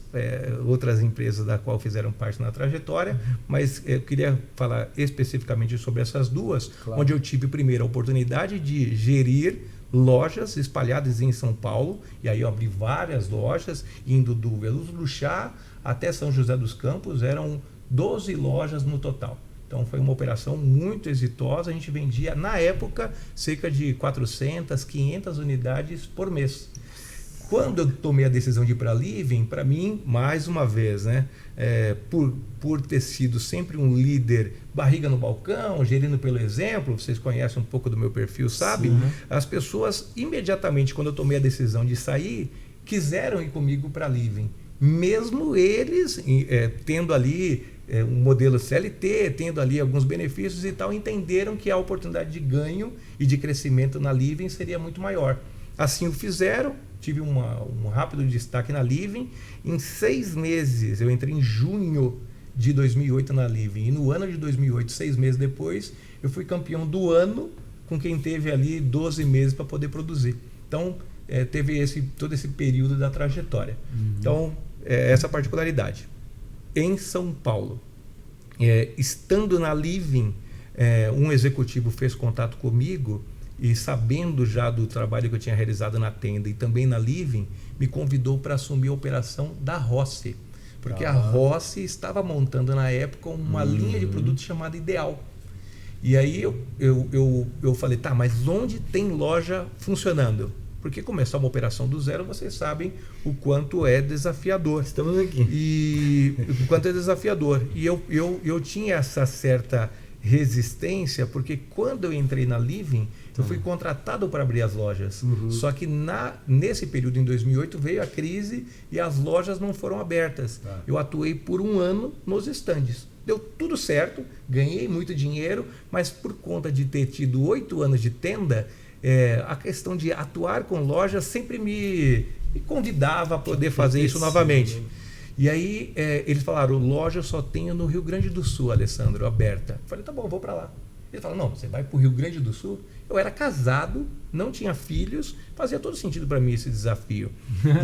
empresas da qual fizeram parte na trajetória, mas eu queria falar especificamente sobre essas duas, claro. Onde eu tive primeiro a oportunidade de gerir lojas espalhadas em São Paulo, e aí eu abri várias lojas, indo do Veloso do Chá até São José dos Campos, eram 12 lojas no total. Então foi uma operação muito exitosa, a gente vendia na época cerca de 400, 500 unidades por mês. Quando eu tomei a decisão de ir para a Living, para mim, mais uma vez, né, por ter sido sempre um líder barriga no balcão, gerindo pelo exemplo, vocês conhecem um pouco do meu perfil, sabe? Sim. As pessoas, imediatamente, quando eu tomei a decisão de sair, quiseram ir comigo para a Living. Mesmo eles tendo ali um modelo CLT, tendo ali alguns benefícios e tal, entenderam que a oportunidade de ganho e de crescimento na Living seria muito maior. Assim o fizeram, tive um rápido destaque na Living. Em 6 meses, eu entrei em junho de 2008 na Living. E no ano de 2008, 6 meses depois, eu fui campeão do ano com quem teve ali 12 meses para poder produzir. Então, teve todo esse período da trajetória. Uhum. Então, essa particularidade. Em São Paulo, estando na Living, um executivo fez contato comigo e, sabendo já do trabalho que eu tinha realizado na tenda e também na Living, me convidou para assumir a operação da Rossi, porque a Rossi estava montando na época uma linha de produtos chamada Ideal. E aí eu falei, tá, mas onde tem loja funcionando? Porque começar uma operação do zero, vocês sabem o quanto é desafiador. Estamos aqui. E o quanto é desafiador. E eu tinha essa certa resistência, porque quando eu entrei na Living, eu fui contratado para abrir as lojas. Uhum. Só que nesse período, em 2008, veio a crise e as lojas não foram abertas. Tá. Eu atuei por 1 ano nos estandes. Deu tudo certo, ganhei muito dinheiro, mas por conta de ter tido 8 anos de tenda, a questão de atuar com lojas sempre me convidava a poder fazer isso novamente. E aí eles falaram, loja eu só tenho no Rio Grande do Sul, Alessandro, aberta. Eu falei, tá bom, vou para lá. Ele falou, não, você vai para o Rio Grande do Sul? Eu era casado, não tinha filhos, fazia todo sentido para mim esse desafio.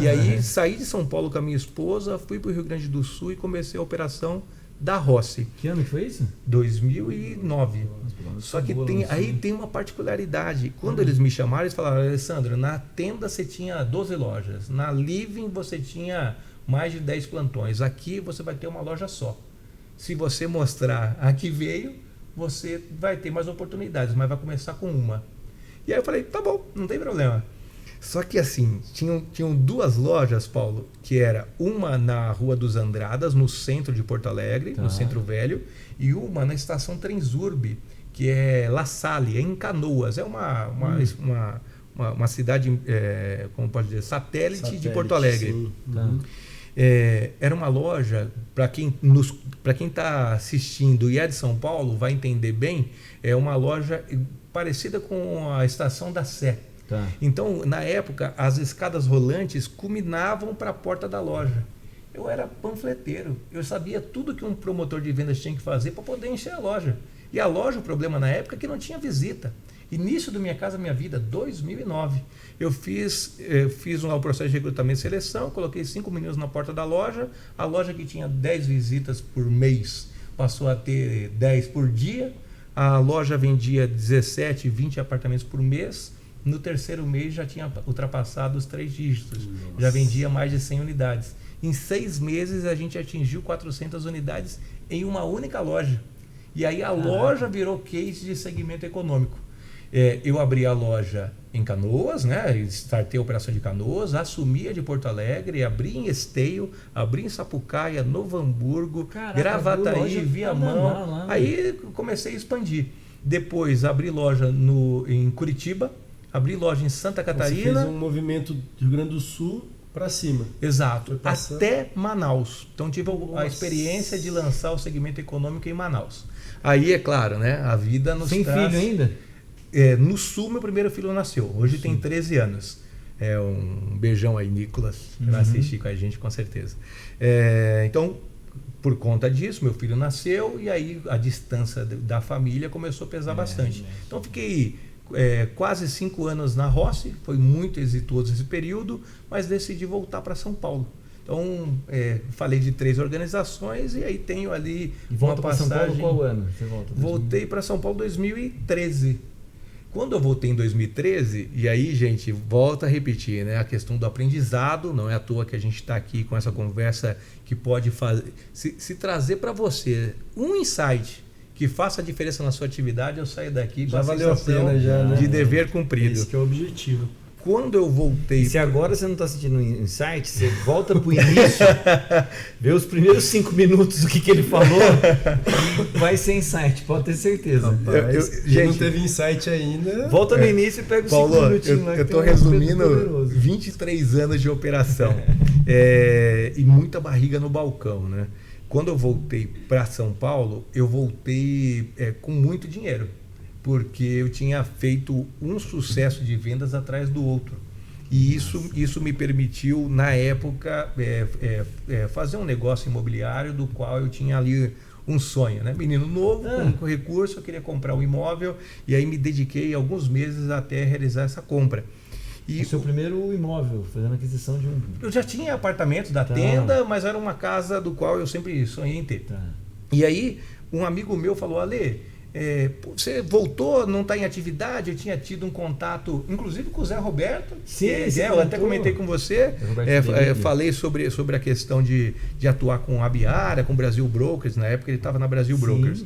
E aí saí de São Paulo com a minha esposa, fui para o Rio Grande do Sul e comecei a operação da Rossi. Que ano que foi isso? 2009. Só que tem uma particularidade. Quando eles me chamaram, eles falaram, Alessandro, na tenda você tinha 12 lojas, na Living você tinha mais de 10 plantões, aqui você vai ter uma loja só. Se você mostrar a que veio, você vai ter mais oportunidades, mas vai começar com uma. E aí eu falei, tá bom, não tem problema. Só que assim, tinham 2 lojas, Paulo, que era uma na Rua dos Andradas, no centro de Porto Alegre, no Centro Velho, e uma na Estação Transurb, que é La Salle, em Canoas. É uma cidade, como pode dizer, satélite de Porto Alegre. Sim. Era uma loja, para quem está assistindo e é de São Paulo, vai entender bem, é uma loja parecida com a Estação da Sé. Tá. Então, na época, as escadas rolantes culminavam para a porta da loja. Eu era panfleteiro, eu sabia tudo que um promotor de vendas tinha que fazer para poder encher a loja. E a loja, o problema na época é que não tinha visita. Início do Minha Casa Minha Vida, 2009. Eu fiz lá o processo de recrutamento e seleção, coloquei 5 meninos na porta da loja. A loja que tinha 10 visitas por mês passou a ter 10 por dia. A loja vendia 17, 20 apartamentos por mês. No 3º mês já tinha ultrapassado os 3 dígitos. Nossa. Já vendia mais de 100 unidades. Em 6 meses a gente atingiu 400 unidades em uma única loja. E aí a loja virou case de segmento econômico. Eu abri a loja em Canoas, né? Startei a operação de Canoas, assumi a de Porto Alegre, abri em Esteio, abri em Sapucaia, Novo Hamburgo, Gravataí, Viamão. Aí comecei a expandir. Depois abri loja em Curitiba, abri loja em Santa Catarina. Você fez um movimento do Rio Grande do Sul para cima. Exato, até Manaus. Então tive a experiência de lançar o segmento econômico em Manaus. Aí, é claro, né? A vida nos traz... Sem filho ainda? no Sul, meu primeiro filho nasceu. Hoje tem 13 anos. Um beijão aí, Nicolas, que vai assistir com a gente, com certeza. Então, por conta disso, meu filho nasceu e aí a distância da família começou a pesar bastante. Então, fiquei quase 5 anos na Rossi, foi muito exitoso esse período, mas decidi voltar para São Paulo. Então, falei de 3 organizações e aí tenho ali uma passagem. São Paulo qual ano? Você volta? Voltei para São Paulo em 2013. Quando eu voltei em 2013, e aí, gente, volta a repetir, né? A questão do aprendizado, não é à toa que a gente está aqui com essa conversa que pode fazer, se trazer para você um insight que faça a diferença na sua atividade, eu saio daqui já com a valeu a sensação pena já, né? de dever cumprido. Esse que é o objetivo. Quando eu voltei... Se agora você não está sentindo insight, você volta para o início, vê os primeiros 5 minutos do que ele falou, vai ser insight, pode ter certeza. Rapaz, gente, não teve insight ainda. Volta no início e pega os 5 Paulo, minutinhos lá. eu estou resumindo 23 anos de operação e muita barriga no balcão, né? Quando eu voltei para São Paulo, eu voltei com muito dinheiro, porque eu tinha feito um sucesso de vendas atrás do outro. E isso me permitiu, na época, fazer um negócio imobiliário do qual eu tinha ali um sonho, né? Menino novo, com recurso, eu queria comprar um imóvel e aí me dediquei alguns meses até realizar essa compra. E o seu primeiro imóvel, fazendo aquisição de um... Eu já tinha apartamento da tenda, mas era uma casa do qual eu sempre sonhei em ter. E aí, um amigo meu falou, Ale, você voltou, não está em atividade? Eu tinha tido um contato, inclusive com o Zé Roberto. Sim, eu até comentei com você. Falei sobre a questão de atuar com a Biara, com o Brasil Brokers. Na época ele estava na Brasil Brokers.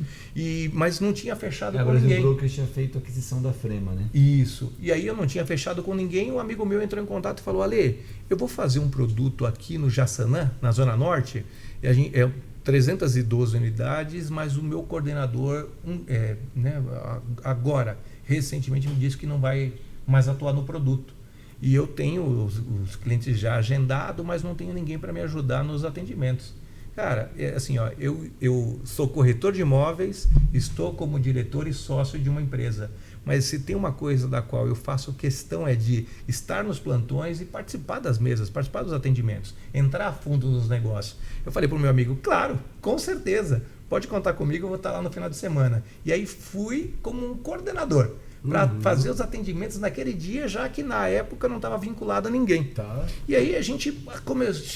Mas não tinha fechado com ninguém. A Brasil Brokers tinha feito a aquisição da Frema, né? Isso. E aí eu não tinha fechado com ninguém. Um amigo meu entrou em contato e falou, Ale, eu vou fazer um produto aqui no Jaçanã, na Zona Norte. E a gente... 312 unidades, mas o meu coordenador agora, recentemente me disse que não vai mais atuar no produto. E eu tenho os clientes já agendados, mas não tenho ninguém para me ajudar nos atendimentos. Cara, assim, ó, eu sou corretor de imóveis, estou como diretor e sócio de uma empresa. Mas se tem uma coisa da qual eu faço questão é de estar nos plantões e participar das mesas, participar dos atendimentos, entrar a fundo nos negócios. Eu falei para o meu amigo, claro, com certeza, pode contar comigo, eu vou estar lá no final de semana. E aí fui como um coordenador para fazer os atendimentos naquele dia, já que na época não estava vinculado a ninguém. E aí a gente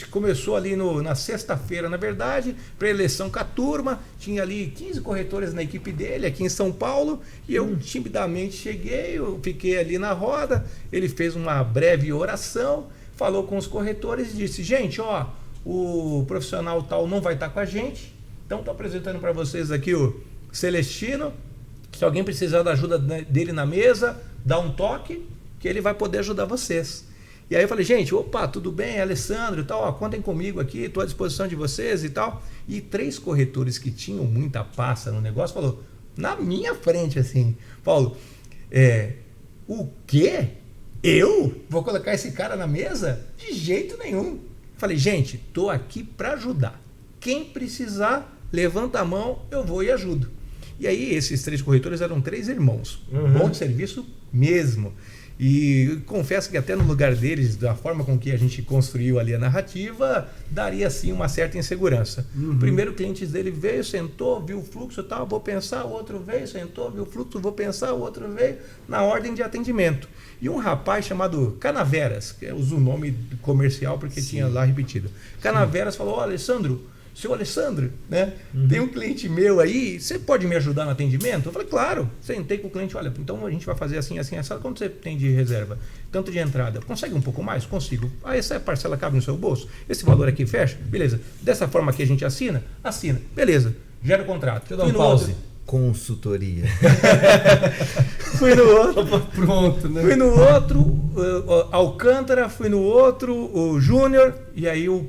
começou ali na sexta-feira, na verdade, para eleição com a turma, tinha ali 15 corretores na equipe dele, aqui em São Paulo, e eu timidamente cheguei, eu fiquei ali na roda, ele fez uma breve oração, falou com os corretores e disse, gente, ó, o profissional tal não vai estar com a gente, então estou apresentando para vocês aqui o Celestino. Se alguém precisar da ajuda dele na mesa, dá um toque, que ele vai poder ajudar vocês. E aí eu falei, gente, opa, tudo bem, Alessandro e tal, ó, contem comigo aqui, estou à disposição de vocês e tal. E 3 corretores que tinham muita passa no negócio, falou, na minha frente assim, Paulo, o quê? Eu vou colocar esse cara na mesa? De jeito nenhum. Eu falei, gente, estou aqui para ajudar. Quem precisar, levanta a mão, eu vou e ajudo. E aí esses 3 corretores eram 3 irmãos, bom de serviço mesmo. E confesso que até no lugar deles, da forma com que a gente construiu ali a narrativa, daria sim uma certa insegurança. O primeiro cliente dele veio, sentou, viu o fluxo e tal, vou pensar, o outro veio, sentou, viu o fluxo, vou pensar, o outro veio, na ordem de atendimento. E um rapaz chamado Canaveras, que eu uso o nome comercial porque tinha lá repetido. Canaveras falou, ó, Alessandro, seu Alessandro, né? Tem um cliente meu aí, você pode me ajudar no atendimento? Eu falei, claro. Sentei com o cliente, olha, então a gente vai fazer assim, assim, assim. Quanto você tem de reserva? Tanto de entrada. Consegue um pouco mais? Consigo. Ah, essa parcela cabe no seu bolso? Esse valor aqui fecha? Beleza. Dessa forma que a gente assina? Assina. Beleza. Gera o contrato. Deixa eu dar um pause. Consultoria. Fui no outro. Pronto, né? Fui no outro, Alcântara, fui no outro, o Júnior, e aí o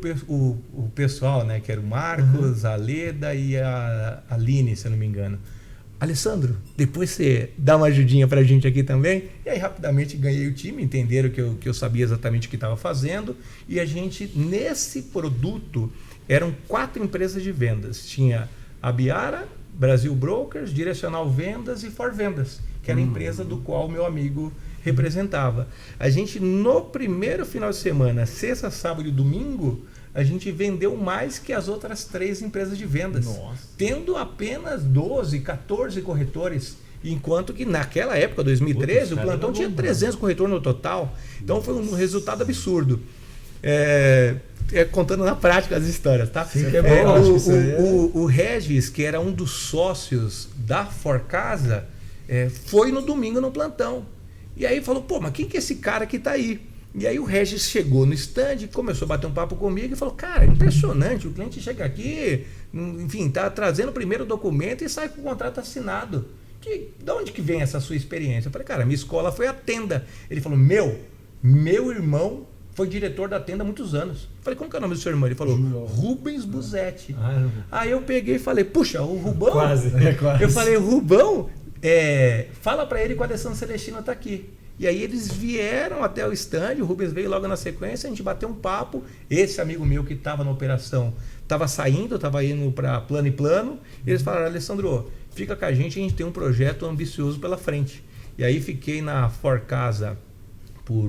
pessoal, né, que era o Marcos, a Leda e a Aline, se eu não me engano. Alessandro, depois você dá uma ajudinha pra gente aqui também. E aí rapidamente ganhei o time, entenderam que eu sabia exatamente o que estava fazendo. E a gente, nesse produto, eram 4 empresas de vendas. Tinha a Biara, Brasil Brokers, Direcional Vendas e For Vendas. que era a empresa do qual meu amigo representava. A gente, no primeiro final de semana, sexta, sábado e domingo, a gente vendeu mais que as outras 3 empresas de vendas. Nossa. Tendo apenas 12, 14 corretores. Enquanto que naquela época, 2013, o plantão tinha 300 corretores no total. Então foi um resultado absurdo. Contando na prática as histórias, tá? Sim, que é bom, o Regis, que era um dos sócios da Forcasa, foi no domingo no plantão. E aí falou, pô, mas quem que é esse cara que tá aí? E aí o Regis chegou no stand, começou a bater um papo comigo e falou, cara, impressionante, o cliente chega aqui, enfim, tá trazendo o primeiro documento e sai com o contrato assinado. De onde que vem essa sua experiência? Eu falei, cara, minha escola foi a Tenda. Ele falou, meu irmão foi diretor da Tenda há muitos anos. Eu falei, como que é o nome do seu irmão? Ele falou, Rubens Buzetti. Aí eu peguei e falei, puxa, o Rubão? Quase. Eu falei, Rubão, fala pra ele que o Alessandro Celestino tá aqui. E aí eles vieram até o stand, o Rubens veio logo na sequência, a gente bateu um papo. Esse amigo meu que estava na operação estava saindo, estava indo para plano e plano. E eles falaram, Alessandro, fica com a gente tem um projeto ambicioso pela frente. E aí fiquei na Forcasa por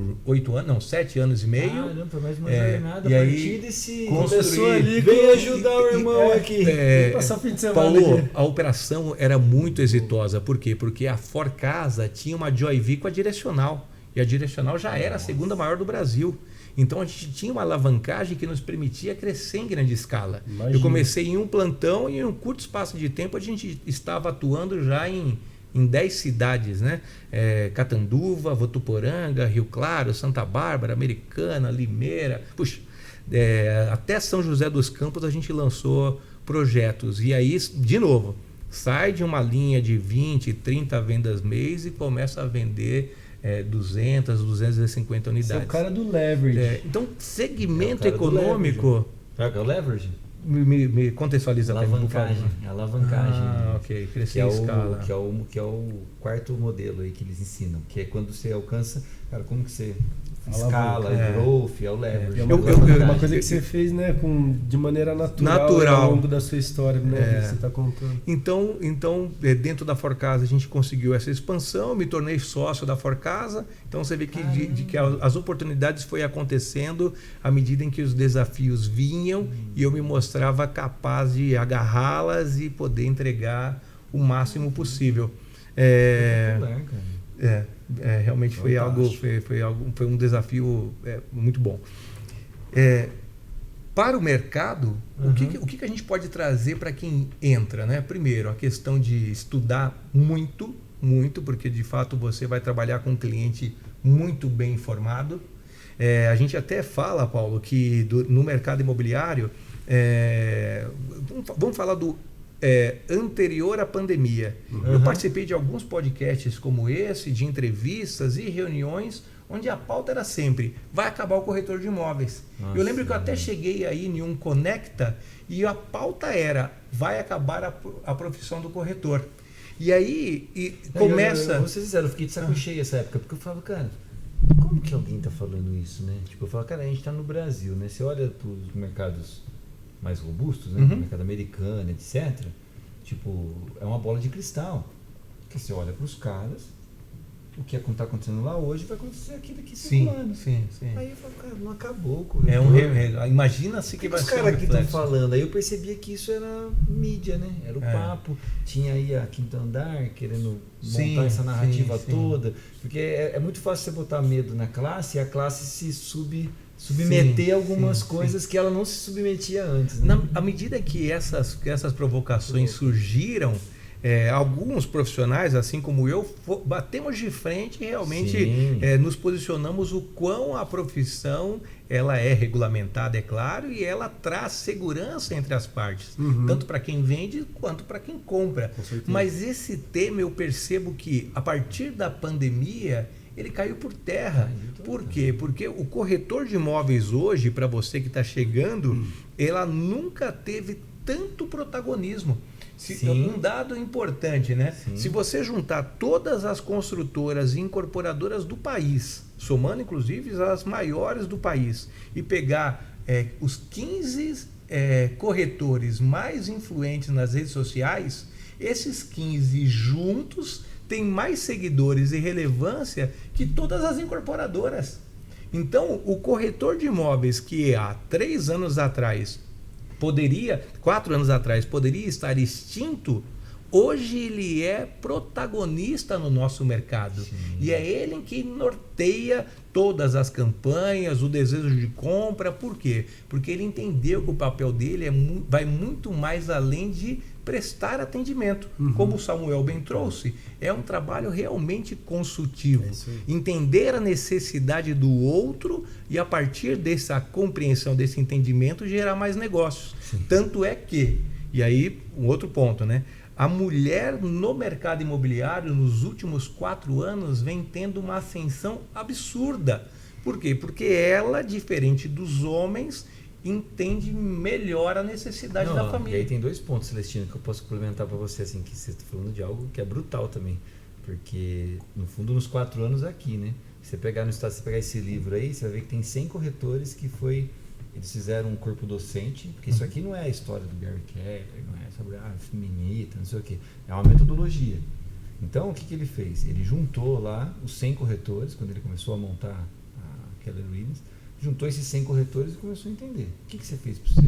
7 anos e meio. Caramba, foi mais uma jornada. E a aí partir desse... começou ali, veio ajudar o irmão aqui. Passar o fim de semana Paulo, aqui. a operação era muito exitosa. Por quê? Porque a Forcasa tinha uma Joy-V com a Direcional. E a Direcional já era a segunda maior do Brasil. Então a gente tinha uma alavancagem que nos permitia crescer em grande escala. Imagina. Eu comecei em um plantão e em um curto espaço de tempo a gente estava atuando já em 10 cidades, né? Catanduva, Votuporanga, Rio Claro, Santa Bárbara, Americana, Limeira. Puxa, até São José dos Campos a gente lançou projetos. E aí, de novo, sai de uma linha de 20, 30 vendas mês e começa a vender 200, 250 unidades. Você é o cara do leverage. Então, segmento É o cara do econômico... Sabe o que é o leverage? Me contextualiza, por Alavancagem. favor. Alavancagem. Ok. Crescer Que em escala. que é o quarto modelo aí que eles ensinam. Que é quando você alcança... Cara, como que você escala, growth, é o leverage. É uma coisa que você fez, né, de maneira natural ao longo da sua história, né, que você está contando. Então, dentro da Forcasa a gente conseguiu essa expansão, me tornei sócio da Forcasa. Então você vê que, que as oportunidades foi acontecendo à medida em que os desafios vinham e eu me mostrava capaz de agarrá-las e poder entregar o máximo possível. Realmente foi foi um desafio muito bom. Para o mercado, o que a gente pode trazer para quem entra, né? Primeiro, a questão de estudar muito, porque de fato você vai trabalhar com um cliente muito bem informado. A gente até fala, Paulo, que no mercado imobiliário, vamos falar do anterior à pandemia. Eu participei de alguns podcasts como esse, de entrevistas e reuniões, onde a pauta era sempre, vai acabar o corretor de imóveis. Nossa, eu lembro que eu até cheguei aí em um Conecta e a pauta era, vai acabar a profissão do corretor. E aí começa... Eu vou ser sincero, eu fiquei de saco cheio essa época, porque eu falava, cara, como que alguém tá falando isso, né? Tipo, eu falo, cara, a gente tá no Brasil, né? Você olha para os mercados mais robustos, né? Mercado americano, etc. Tipo, é uma bola de cristal. Porque você olha para os caras, o que está acontecendo lá hoje vai acontecer aqui daqui 5 anos. Sim. Aí eu falo, cara, não acabou o corretor. Imagina-se que vai os ser caras aqui estão falando. Aí eu percebia que isso era mídia, né? Era o papo. Tinha aí a Quinto Andar querendo montar essa narrativa toda. Porque é muito fácil você botar medo na classe e a classe se submeter a algumas coisas que ela não se submetia antes. Né? À medida que essas provocações surgiram, alguns profissionais, assim como eu, batemos de frente e realmente nos posicionamos o quão a profissão ela é regulamentada, é claro, e ela traz segurança entre as partes, tanto para quem vende quanto para quem compra. Mas esse tema eu percebo que a partir da pandemia ele caiu por terra. Por quê? Porque o corretor de imóveis hoje, para você que está chegando, ela nunca teve tanto protagonismo. Um dado importante, né? Se você juntar todas as construtoras e incorporadoras do país, somando inclusive as maiores do país, e pegar os 15 corretores mais influentes nas redes sociais, esses 15 juntos tem mais seguidores e relevância que todas as incorporadoras. Então, o corretor de imóveis que há 3 anos atrás 4 anos atrás poderia estar extinto, hoje ele é protagonista no nosso mercado. Sim. E é ele que norteia todas as campanhas, o desejo de compra. Por quê? Porque ele entendeu que o papel dele vai muito mais além de prestar atendimento. Como o Samuel bem trouxe, é um trabalho realmente consultivo. Entender a necessidade do outro e, a partir dessa compreensão, desse entendimento, gerar mais negócios. Sim. Tanto é que, e aí um outro ponto, né? A mulher no mercado imobiliário nos últimos 4 anos vem tendo uma ascensão absurda. Por quê? Porque ela, diferente dos homens, entende melhor a necessidade da família. E aí tem 2 pontos, Celestino, que eu posso complementar para você, assim, que você está falando de algo que é brutal também. Porque, no fundo, nos 4 anos aqui, né? Você pegar no estado, você pegar esse livro aí, você vai ver que tem 100 corretores que eles fizeram um corpo docente, porque isso aqui não é a história do Gary Keller, não é sobre feminita, não sei o quê. É uma metodologia. Então, o que ele fez? Ele juntou lá os 100 corretores, quando ele começou a montar a Keller Williams, juntou esses 100 corretores e começou a entender. O que você fez para você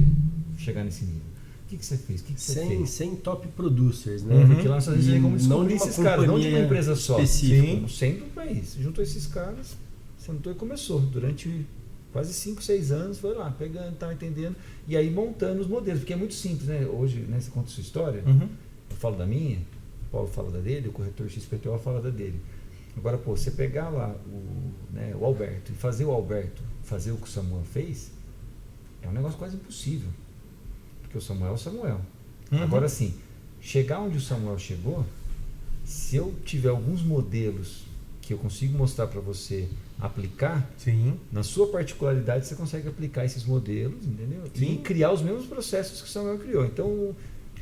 chegar nesse nível? O que você fez? O que você fez? 100 top producers, né? Porque lá nós fazemos como descobrir esses caras, não de uma empresa só. Sim. 100 do país. Juntou esses caras, sentou e começou. Durante quase 5, 6 anos, foi lá, pegando, tá entendendo, e aí montando os modelos, porque é muito simples, né? Hoje, né, você conta a sua história, eu falo da minha, o Paulo fala da dele, o corretor XPTO fala da dele. Agora, você pegar lá o Alberto e fazer o Alberto fazer o que o Samuel fez, é um negócio quase impossível, porque o Samuel é o Samuel. Agora, sim, chegar onde o Samuel chegou, se eu tiver alguns modelos que eu consigo mostrar para você aplicar, sim, na sua particularidade você consegue aplicar esses modelos, entendeu? Sim. E criar os mesmos processos que o Samuel criou. Então,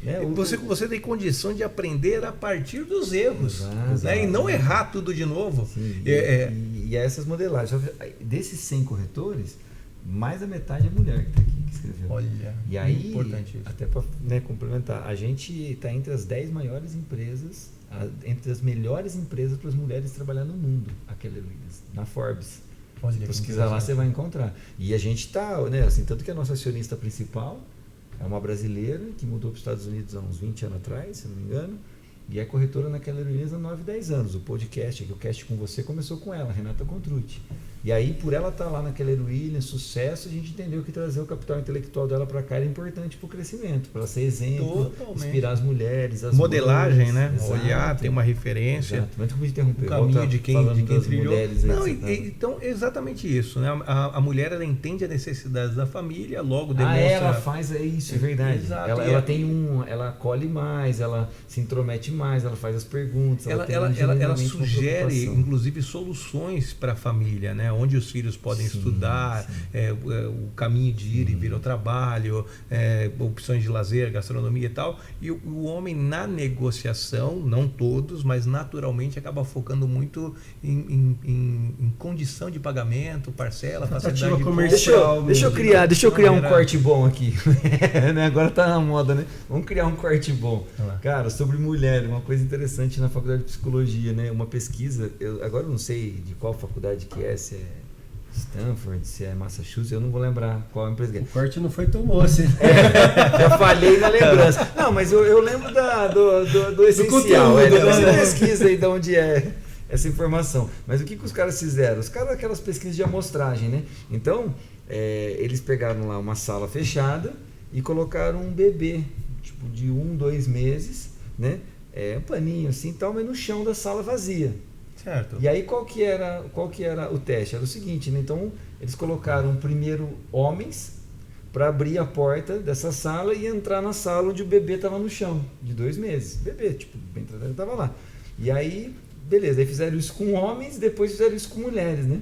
né, você tem condição de aprender a partir dos erros, exato, né? E não errar tudo de novo. Sim, e essas modelagens. Desses 100 corretores, mais da metade é mulher que está aqui, que escreveu. Olha, e aí, importante isso. até para complementar, a gente está entre as 10 maiores empresas, entre as melhores empresas para as mulheres trabalhar no mundo, a Keller Williams, na Forbes. Olha, se pesquisar lá, você vai encontrar. E a gente está, né, assim, tanto que a nossa acionista principal é uma brasileira que mudou para os Estados Unidos há uns 20 anos atrás, se não me engano, e é corretora na Keller Williams há 9, 10 anos. O podcast, que o Cast com Você, começou com ela, Renata Contrucci. E aí, por ela estar lá na Keller Williams, sucesso, a gente entendeu que trazer o capital intelectual dela para cá era importante para o crescimento, para ela ser exemplo, inspirar as mulheres, as modelagem, mães, né? Exato. Olhar, ter uma referência. Exato. Mas como interromper, o caminho de quem trilhou. Não, então, exatamente isso, né? A mulher, ela entende as necessidades da família, logo demonstra... ela faz isso, é verdade. Exato. Ela tem ela acolhe mais, ela se intromete mais, ela faz as perguntas, ela sugere, inclusive, soluções para a família, né? Onde os filhos podem estudar, o caminho de ir e vir ao trabalho, opções de lazer, gastronomia e tal. E o homem, na negociação, não todos, mas naturalmente acaba focando muito em condição de pagamento, parcela, facilidade de comercial. Deixa eu criar um corte bom aqui. Agora tá na moda, né? Vamos criar um corte bom. Cara, sobre mulher, uma coisa interessante na faculdade de psicologia, né? Uma pesquisa, agora eu não sei de qual faculdade que é, se é Stanford, se é Massachusetts, eu não vou lembrar qual empresa que é. O corte não foi tão moço. Já falhei na lembrança. Não, mas eu lembro do essencial. Depois você pesquisa aí de onde é essa informação. Mas o que os caras fizeram? Os caras, aquelas pesquisas de amostragem, né? Então, eles pegaram lá uma sala fechada e colocaram um bebê, tipo de 1, 2 meses, né? Um paninho assim, tal, mas no chão da sala vazia. Certo. E aí qual que era o teste? Era o seguinte, né? Então eles colocaram primeiro homens para abrir a porta dessa sala e entrar na sala onde o bebê estava no chão, de 2 meses. Bebê, tipo, bem tratado, estava lá. E aí, beleza, aí fizeram isso com homens, depois fizeram isso com mulheres, né?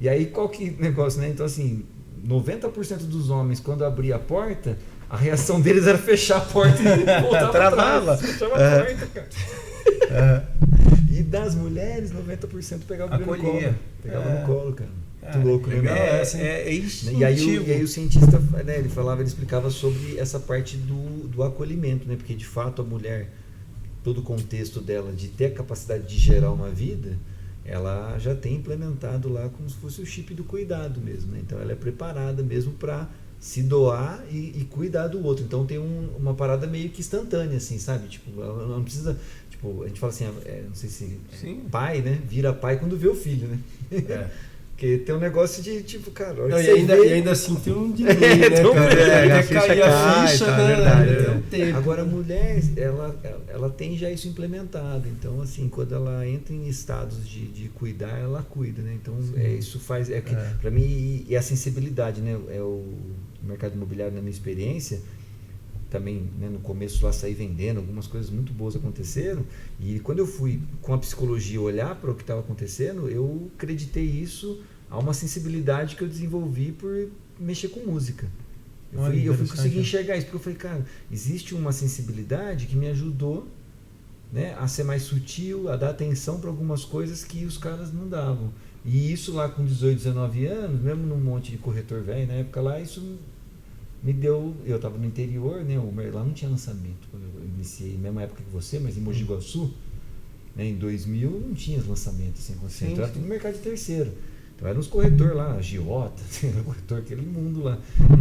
E aí qual que negócio, né? Então assim, 90% dos homens, quando abria a porta, a reação deles era fechar a porta e voltar para trás. Fechava a porta, cara. E das mulheres, 90% pegava no colo. Pegava no colo, cara. Muito louco, legal, né? É instintivo. E aí o cientista, né, ele explicava sobre essa parte do acolhimento, né? Porque de fato a mulher todo o contexto dela de ter a capacidade de gerar uma vida, ela já tem implementado lá como se fosse o chip do cuidado mesmo, né? Então ela é preparada mesmo para se doar e cuidar do outro. Então tem uma parada meio que instantânea, assim, sabe? Tipo, ela não precisa... Tipo, a gente fala assim, não sei se... pai, né? Vira pai quando vê o filho, né? Porque tem um negócio de, tipo, cara... Não, e ainda assim tem um delay, né, cara? A ficha cai, tá, né? verdade. Tem um tempo. Agora a mulher, ela tem já isso implementado. Então, assim, quando ela entra em estados de cuidar, ela cuida, né? Então, isso faz... Para mim, e a sensibilidade, né? O mercado imobiliário, na minha experiência, também, né, no começo lá saí vendendo, algumas coisas muito boas aconteceram, e quando eu fui com a psicologia olhar para o que estava acontecendo, eu acreditei isso a uma sensibilidade que eu desenvolvi por mexer com música. Eu fui conseguir enxergar isso, porque eu falei, cara, existe uma sensibilidade que me ajudou, né, a ser mais sutil, a dar atenção para algumas coisas que os caras não davam. E isso lá com 18, 19 anos, mesmo num monte de corretor velho, na época lá, isso me deu... Eu estava no interior, né, lá não tinha lançamento, quando eu iniciei, mesma época que você, mas em Mogi Guaçu, né, em 2000 não tinha lançamento 100%, era tudo no mercado de terceiro. Então eram os corretores lá, agiota, corretor, aquele mundo lá.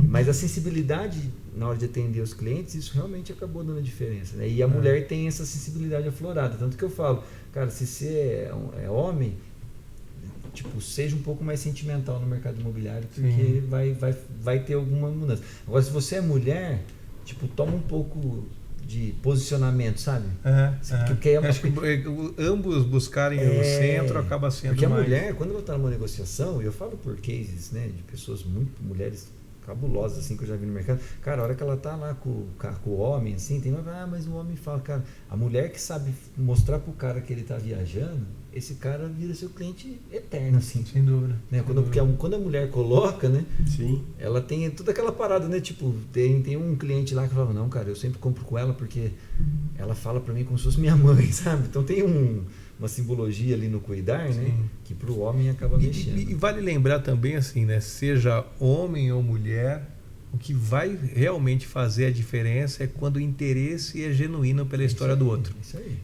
Mas a sensibilidade na hora de atender os clientes, isso realmente acabou dando a diferença, né? E a mulher tem essa sensibilidade aflorada. Tanto que eu falo, cara, se você é homem, tipo, seja um pouco mais sentimental no mercado imobiliário, porque vai ter alguma mudança. Agora, se você é mulher, tipo, toma um pouco de posicionamento, sabe? Porque acho que ambos buscarem o centro acaba sendo porque mais... a mulher, quando ela está numa negociação, eu falo por cases, né, de pessoas mulheres cabulosas, assim, que eu já vi no mercado, cara, a hora que ela tá lá com o homem, assim, tem uma, mas o homem fala, cara, a mulher que sabe mostrar pro cara que ele tá viajando, esse cara vira seu cliente eterno, assim. Sem dúvida. Né? Porque quando a mulher coloca, né? Sim. Ela tem toda aquela parada, né? Tipo, tem um cliente lá que fala, não, cara, eu sempre compro com ela porque ela fala pra mim como se fosse minha mãe, sabe? Então tem uma simbologia ali no cuidar, né? Que pro homem acaba mexendo. E vale lembrar também, assim, né? Seja homem ou mulher, o que vai realmente fazer a diferença é quando o interesse é genuíno pela história do outro,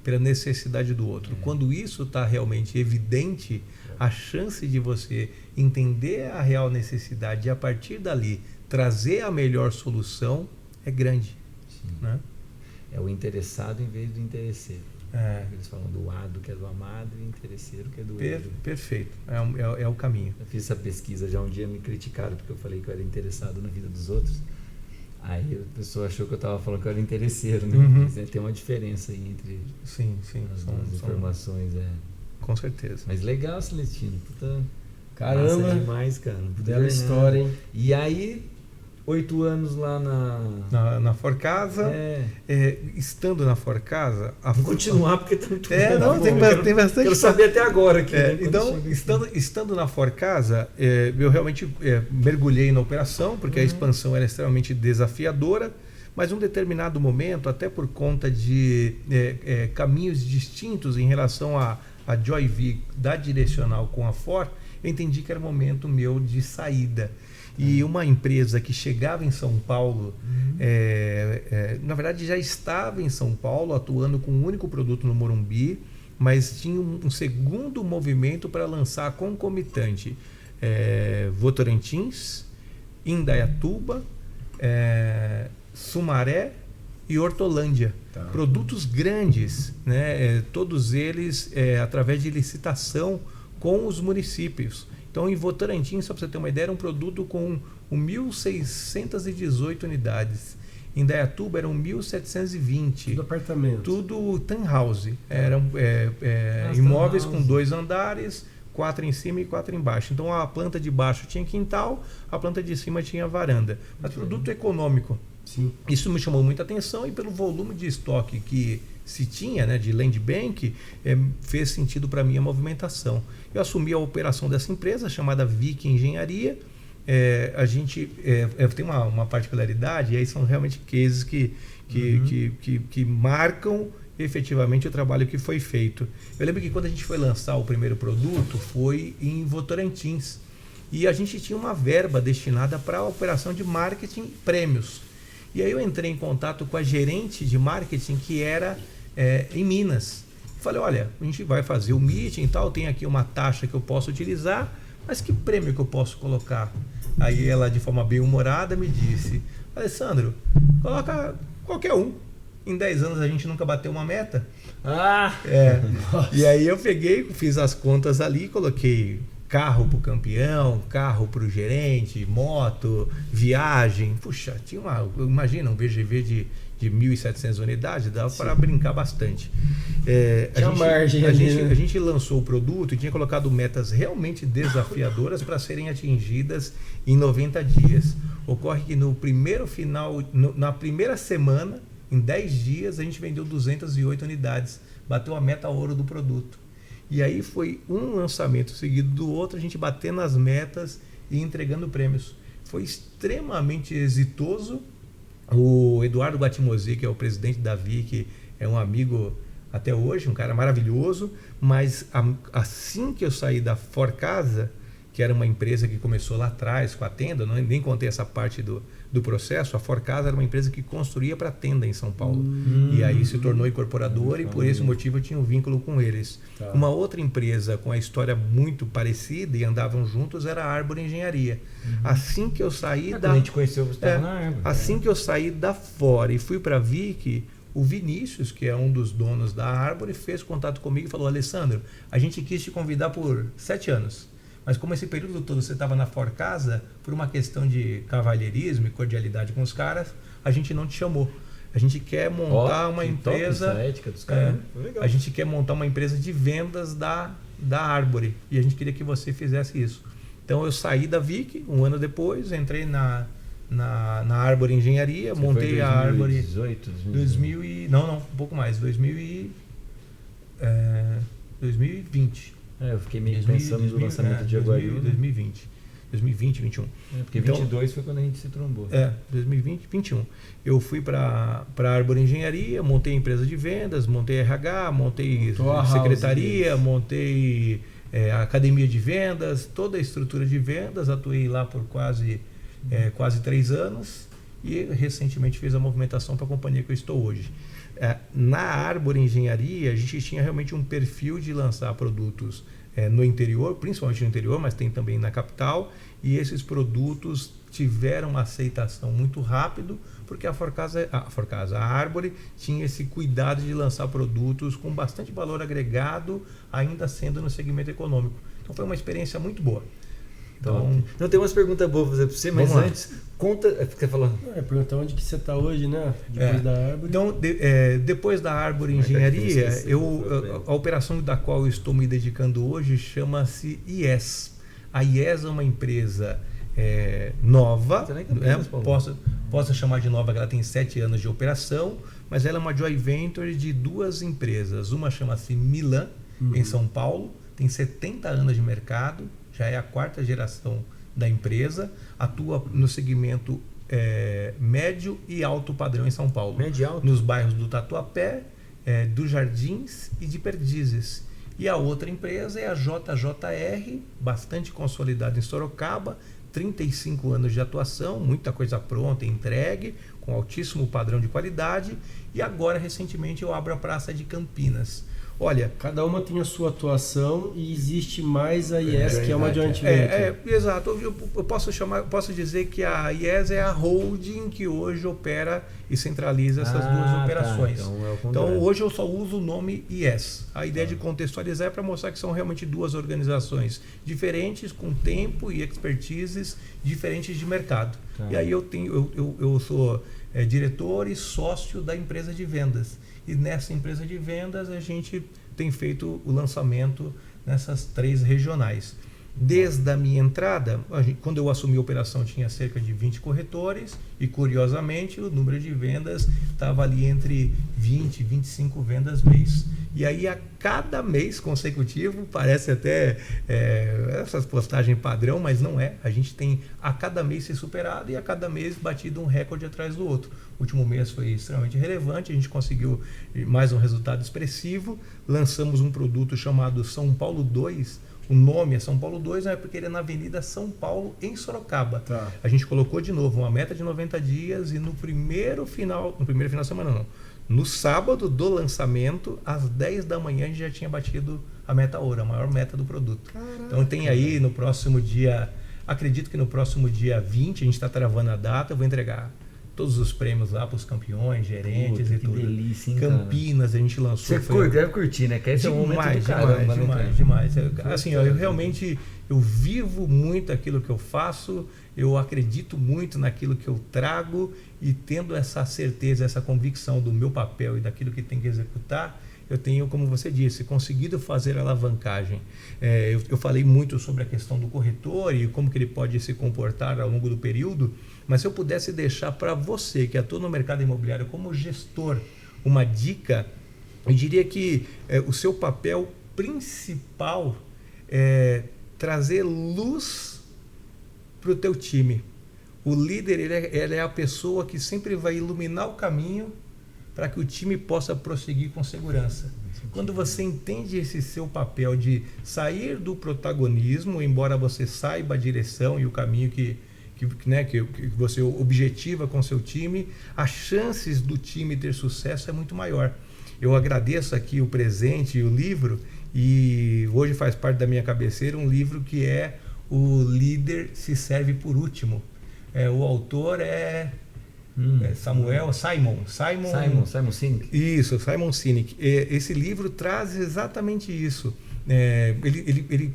pela necessidade do outro. Quando isso está realmente evidente, a chance de você entender a real necessidade e a partir dali trazer a melhor solução é grande. Né? É o interessado em vez do interesseiro. Eles falam do ado, que é do amado, e o interesseiro, que é do outro. Perfeito, é o caminho. Eu fiz essa pesquisa já um dia, me criticaram porque eu falei que eu era interessado na vida dos outros. Aí a pessoa achou que eu estava falando que eu era interesseiro, né? Mas, tem uma diferença aí entre as informações. Com certeza. Mas legal, Celestino. Puta, caramba, massa demais, cara. Bela história, hein? E aí, 8 anos lá na Forcasa, estando na Forcasa... Vou continuar porque tá muito tem bastante... Quero saber até agora aqui. Então, estando na Forcasa, eu realmente mergulhei na operação, porque a expansão era extremamente desafiadora, mas em um determinado momento, até por conta de caminhos distintos em relação a Joyvee da Direcional com a Ford, eu entendi que era o momento meu de saída. E uma empresa que chegava em São Paulo, na verdade já estava em São Paulo, atuando com um único produto no Morumbi, mas tinha um segundo movimento para lançar concomitante Votorantins, Indaiatuba, Sumaré e Hortolândia. Produtos grandes, né? Todos eles através de licitação com os municípios. Então, em Votorantim, só para você ter uma ideia, era um produto com 1.618 unidades. Em Indaiatuba eram 1.720. Tudo apartamento. Tudo townhouse. Eram imóveis com 2 andares, 4 em cima e 4 embaixo. Então, a planta de baixo tinha quintal, a planta de cima tinha varanda. Mas produto econômico. Sim. Isso me chamou muita atenção e pelo volume de estoque que se tinha, né, de land bank, fez sentido para mim a movimentação. Eu assumi a operação dessa empresa chamada Vic Engenharia. A gente tem uma particularidade, e aí são realmente cases que marcam efetivamente o trabalho que foi feito. Eu lembro que quando a gente foi lançar o primeiro produto foi em Votorantins, e a gente tinha uma verba destinada para a operação de marketing prêmios. E aí eu entrei em contato com a gerente de marketing, que era em Minas. Falei, olha, a gente vai fazer o meeting e tal, tem aqui uma taxa que eu posso utilizar, mas que prêmio que eu posso colocar? Aí ela, de forma bem humorada, me disse, Alessandro, coloca qualquer um. Em 10 anos a gente nunca bateu uma meta. E aí eu peguei, fiz as contas ali, coloquei carro para o campeão, carro para o gerente, moto, viagem. Puxa, imagina um VGV de 1.700 unidades, dava para brincar bastante. A gente lançou o produto e tinha colocado metas realmente desafiadoras para serem atingidas em 90 dias. Ocorre que no primeiro na primeira semana, em 10 dias, a gente vendeu 208 unidades, bateu a meta ouro do produto. E aí foi um lançamento seguido do outro, a gente batendo as metas e entregando prêmios. Foi extremamente exitoso. O Eduardo Guatimozzi, que é o presidente da VIC, é um amigo até hoje, um cara maravilhoso, mas assim que eu saí da Forcasa, que era uma empresa que começou lá atrás com a tenda, nem contei essa parte do processo, a Forcasa era uma empresa que construía para tenda em São Paulo. E aí se tornou incorporadora e por esse motivo eu tinha um vínculo com eles. Tá. Uma outra empresa com a história muito parecida e andavam juntos era a Arbor Engenharia. Assim que eu saí a gente conheceu você estava na Arbor. Assim que eu saí da Fora e fui para a VIC, o Vinícius, que é um dos donos da Arbor, fez contato comigo e falou, Alessandro, a gente quis te convidar por 7 anos. Mas como esse período todo você estava na Forcasa, por uma questão de cavalheirismo e cordialidade com os caras, a gente não te chamou. A gente quer montar uma empresa. Ética dos caras. A gente quer montar uma empresa de vendas da Arbor. E a gente queria que você fizesse isso. Então eu saí da VIC, um ano depois, entrei na Arbor Engenharia, você montei foi a Arbor. 2018, não, um pouco mais, 2020. Eu fiquei meio pensando no lançamento de Jaguariúna. 2020, 2021. Porque então, 22 foi quando a gente se trombou. 2020, 21. Eu fui para a Arbor Engenharia, montei empresa de vendas, montei RH, montei secretaria, montei academia de vendas, toda a estrutura de vendas, atuei lá por quase 3 anos e recentemente fiz a movimentação para a companhia que eu estou hoje. Na Arbor Engenharia, a gente tinha realmente um perfil de lançar produtos no interior, principalmente no interior, mas tem também na capital, e esses produtos tiveram uma aceitação muito rápido, porque a Arbor tinha esse cuidado de lançar produtos com bastante valor agregado, ainda sendo no segmento econômico. Então foi uma experiência muito boa. Então tem umas perguntas boas pra fazer para você, mas antes, conta. Você falou. Perguntar onde que você está hoje, né? Depois da Arbor. Então, depois da Arbor Engenharia, a operação da qual eu estou me dedicando hoje chama-se IES. A IES é uma empresa nova, posso chamar de nova, que ela tem 7 anos de operação, mas ela é uma joint venture de 2 empresas. Uma chama-se Milan, em São Paulo, tem 70 anos de mercado, já é a 4ª geração da empresa, atua no segmento médio e alto padrão em São Paulo. Médio e alto? Nos bairros do Tatuapé, dos Jardins e de Perdizes. E a outra empresa é a JJR, bastante consolidada em Sorocaba, 35 anos de atuação, muita coisa pronta, entregue, com altíssimo padrão de qualidade. E agora, recentemente, eu abro a Praça de Campinas. Olha, cada uma tem a sua atuação e existe mais a IES, que é uma joint venture. Exato. Eu posso dizer que a IES é a holding que hoje opera e centraliza essas 2 operações. Então hoje eu só uso o nome IES. A ideia de contextualizar é para mostrar que são realmente 2 organizações diferentes, com tempo e expertises diferentes de mercado. E aí eu sou diretor e sócio da empresa de vendas. E nessa empresa de vendas a gente tem feito o lançamento nessas 3 regionais. Desde a minha entrada, quando eu assumi a operação, tinha cerca de 20 corretores e, curiosamente, o número de vendas estava ali entre 20 e 25 vendas mês. E aí, a cada mês consecutivo, parece até essas postagens padrão, mas não é. A gente tem a cada mês se superado e a cada mês batido um recorde atrás do outro. O último mês foi extremamente relevante, a gente conseguiu mais um resultado expressivo. Lançamos um produto chamado São Paulo 2, O nome é São Paulo 2, não é porque ele é na Avenida São Paulo, em Sorocaba. Tá. A gente colocou de novo uma meta de 90 dias e no primeiro final de semana não, no sábado do lançamento, às 10 da manhã, a gente já tinha batido a meta ouro, a maior meta do produto. Caraca. Então tem aí no próximo dia, acredito que no próximo dia 20, a gente está travando a data, eu vou entregar todos os prêmios lá para os campeões, gerentes Puta, e que tudo. delícia, hein, Campinas, a gente lançou. Você deve curtir, né? Que esse é um momento do caramba, né, cara? Demais. Assim, eu realmente vivo muito aquilo que eu faço, eu acredito muito naquilo que eu trago e tendo essa certeza, essa convicção do meu papel e daquilo que tem que executar, eu tenho, como você disse, conseguido fazer alavancagem. Eu falei muito sobre a questão do corretor e como que ele pode se comportar ao longo do período, mas se eu pudesse deixar para você que atua no mercado imobiliário como gestor uma dica, eu diria que o seu papel principal é trazer luz para o teu time. O líder ele é a pessoa que sempre vai iluminar o caminho para que o time possa prosseguir com segurança. Quando você entende esse seu papel de sair do protagonismo, embora você saiba a direção e o caminho que você objetiva com seu time, as chances do time ter sucesso é muito maior. Eu agradeço aqui o presente e o livro, e hoje faz parte da minha cabeceira um livro que é O Líder se Serve por Último. O autor é Simon Sinek. Isso, Simon Sinek. Esse livro traz exatamente isso.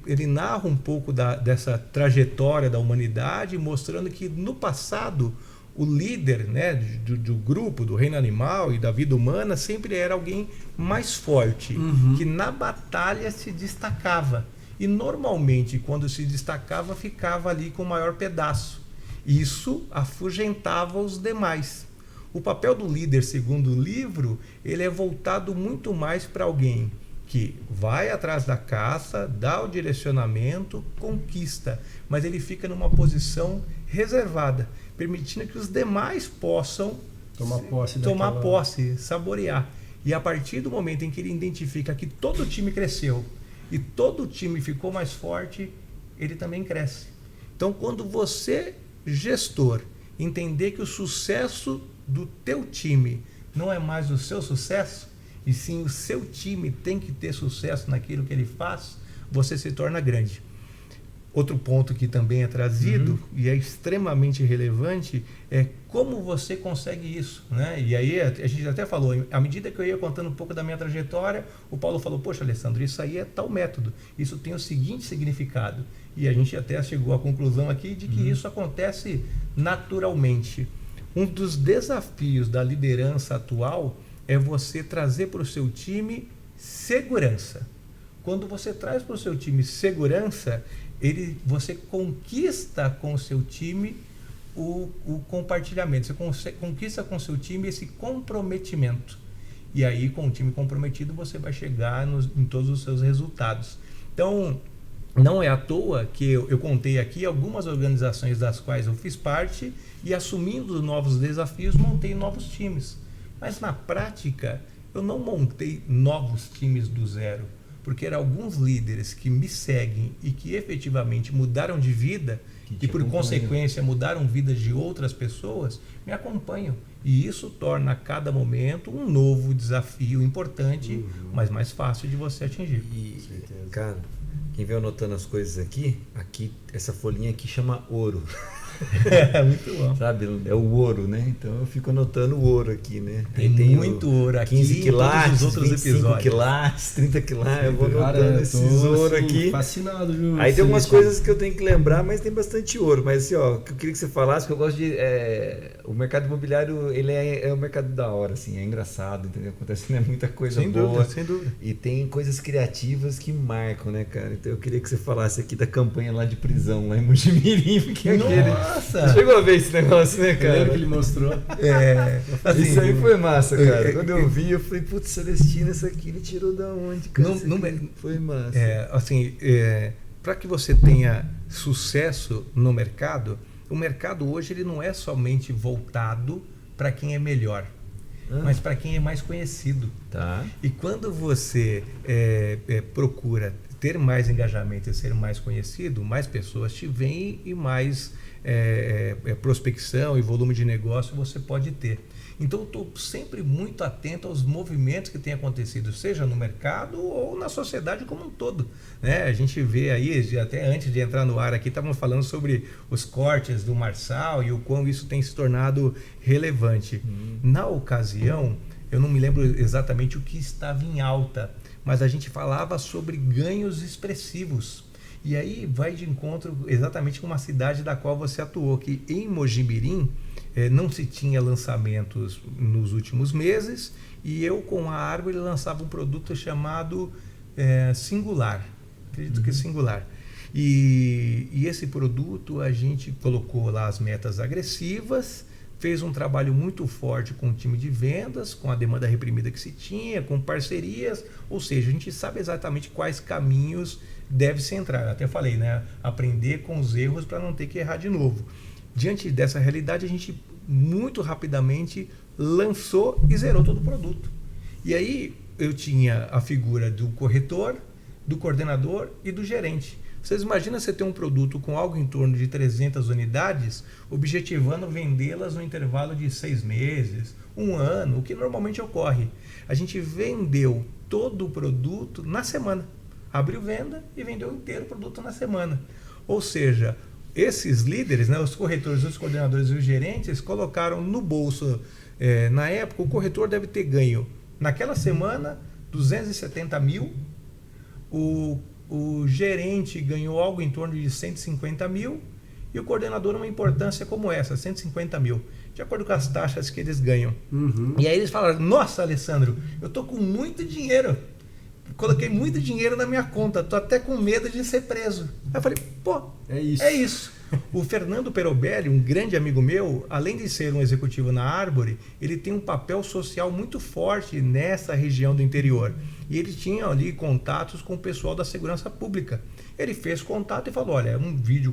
Ele narra um pouco dessa trajetória da humanidade, mostrando que no passado o líder, né, do grupo, do reino animal e da vida humana sempre era alguém mais forte, que na batalha se destacava. E normalmente quando se destacava ficava ali com o maior pedaço. Isso afugentava os demais. O papel do líder, segundo o livro, ele é voltado muito mais para alguém que vai atrás da caça, dá o direcionamento, conquista, mas ele fica numa posição reservada, permitindo que os demais possam tomar posse, saborear. E a partir do momento em que ele identifica que todo o time cresceu e todo o time ficou mais forte, ele também cresce. Então, quando você, gestor, entender que o sucesso do teu time não é mais o seu sucesso, e sim o seu time tem que ter sucesso naquilo que ele faz, você se torna grande. Outro ponto que também é trazido e é extremamente relevante é como você consegue isso, né? E aí a gente até falou, à medida que eu ia contando um pouco da minha trajetória, o Paulo falou, poxa, Alessandro, isso aí é tal método, isso tem o seguinte significado. E a gente até chegou à conclusão aqui de que isso acontece naturalmente. Um dos desafios da liderança atual é você trazer para o seu time segurança. Quando você traz para o seu time segurança, você conquista com o seu time o compartilhamento, você conquista com o seu time esse comprometimento. E aí, com o time comprometido, você vai chegar em todos os seus resultados. Então, não é à toa que eu contei aqui algumas organizações das quais eu fiz parte e, assumindo novos desafios, montei novos times. Mas na prática, eu não montei novos times do zero, porque eram alguns líderes que me seguem e que efetivamente mudaram de vida e, por consequência, mudaram vidas de outras pessoas, me acompanham. E isso torna a cada momento um novo desafio importante, mas mais fácil de você atingir. E, cara, quem vem anotando as coisas aqui, essa folhinha aqui chama ouro. Muito bom. Sabe, é o ouro, né? Então eu fico anotando o ouro aqui, né? Tem muito ouro aqui, 15 quilates, todos os outros 25 episódios. quilates, 30 quilates, eu vou anotando Cara, esses ouro aqui. Fascinado, viu? Aí tem algumas coisas que eu tenho que lembrar, mas tem bastante ouro. Mas assim, ó, que eu queria que você falasse, que eu gosto de... o mercado imobiliário, ele é um mercado da hora, assim, é engraçado, entendeu? Acontece muita coisa boa. Sem dúvida. E tem coisas criativas que marcam, né, cara? Então eu queria que você falasse aqui da campanha lá de prisão, lá em Mojimirim, porque Nossa! Chegou a ver esse negócio, né, cara? Eu lembro que ele mostrou. Assim, isso aí foi massa, cara. Quando eu vi, eu falei, putz, Celestino, isso aqui ele tirou da onde, cara? Foi massa. Para que você tenha sucesso no mercado, o mercado hoje ele não é somente voltado para quem é melhor, mas para quem é mais conhecido. Tá. E quando você procura ter mais engajamento e ser mais conhecido, mais pessoas te veem e mais prospecção e volume de negócio você pode ter. Então, eu estou sempre muito atento aos movimentos que têm acontecido, seja no mercado ou na sociedade como um todo, né? A gente vê aí, até antes de entrar no ar aqui, estávamos falando sobre os cortes do Marçal e o quão isso tem se tornado relevante. Na ocasião, eu não me lembro exatamente o que estava em alta, mas a gente falava sobre ganhos expressivos. E aí vai de encontro exatamente com uma cidade da qual você atuou, que em Mojimirim não se tinha lançamentos nos últimos meses, e eu com a Árvore lançava um produto chamado Singular, acredito que Singular. E esse produto a gente colocou lá as metas agressivas, fez um trabalho muito forte com o time de vendas, com a demanda reprimida que se tinha, com parcerias, ou seja, a gente sabe exatamente quais caminhos deve-se entrar. Eu até falei, né? Aprender com os erros para não ter que errar de novo. Diante dessa realidade, a gente muito rapidamente lançou e zerou todo o produto. E aí eu tinha a figura do corretor, do coordenador e do gerente. Vocês imaginam você ter um produto com algo em torno de 300 unidades, objetivando vendê-las no intervalo de 6 meses, 1 ano, o que normalmente ocorre. A gente vendeu todo o produto na semana. Abriu venda e vendeu inteiro o produto na semana. Ou seja, esses líderes, né, os corretores, os coordenadores e os gerentes, colocaram no bolso, na época, o corretor deve ter ganho, naquela semana, 270 mil, o gerente ganhou algo em torno de 150 mil e o coordenador uma importância como essa, 150 mil, de acordo com as taxas que eles ganham. E aí eles falaram, nossa, Alessandro, eu tô com muito dinheiro, coloquei muito dinheiro na minha conta, tô até com medo de ser preso. Aí eu falei, pô, é isso. O Fernando Perobelli, um grande amigo meu, além de ser um executivo na Árvore, ele tem um papel social muito forte nessa região do interior. E ele tinha ali contatos com o pessoal da segurança pública. Ele fez contato e falou, olha, um vídeo,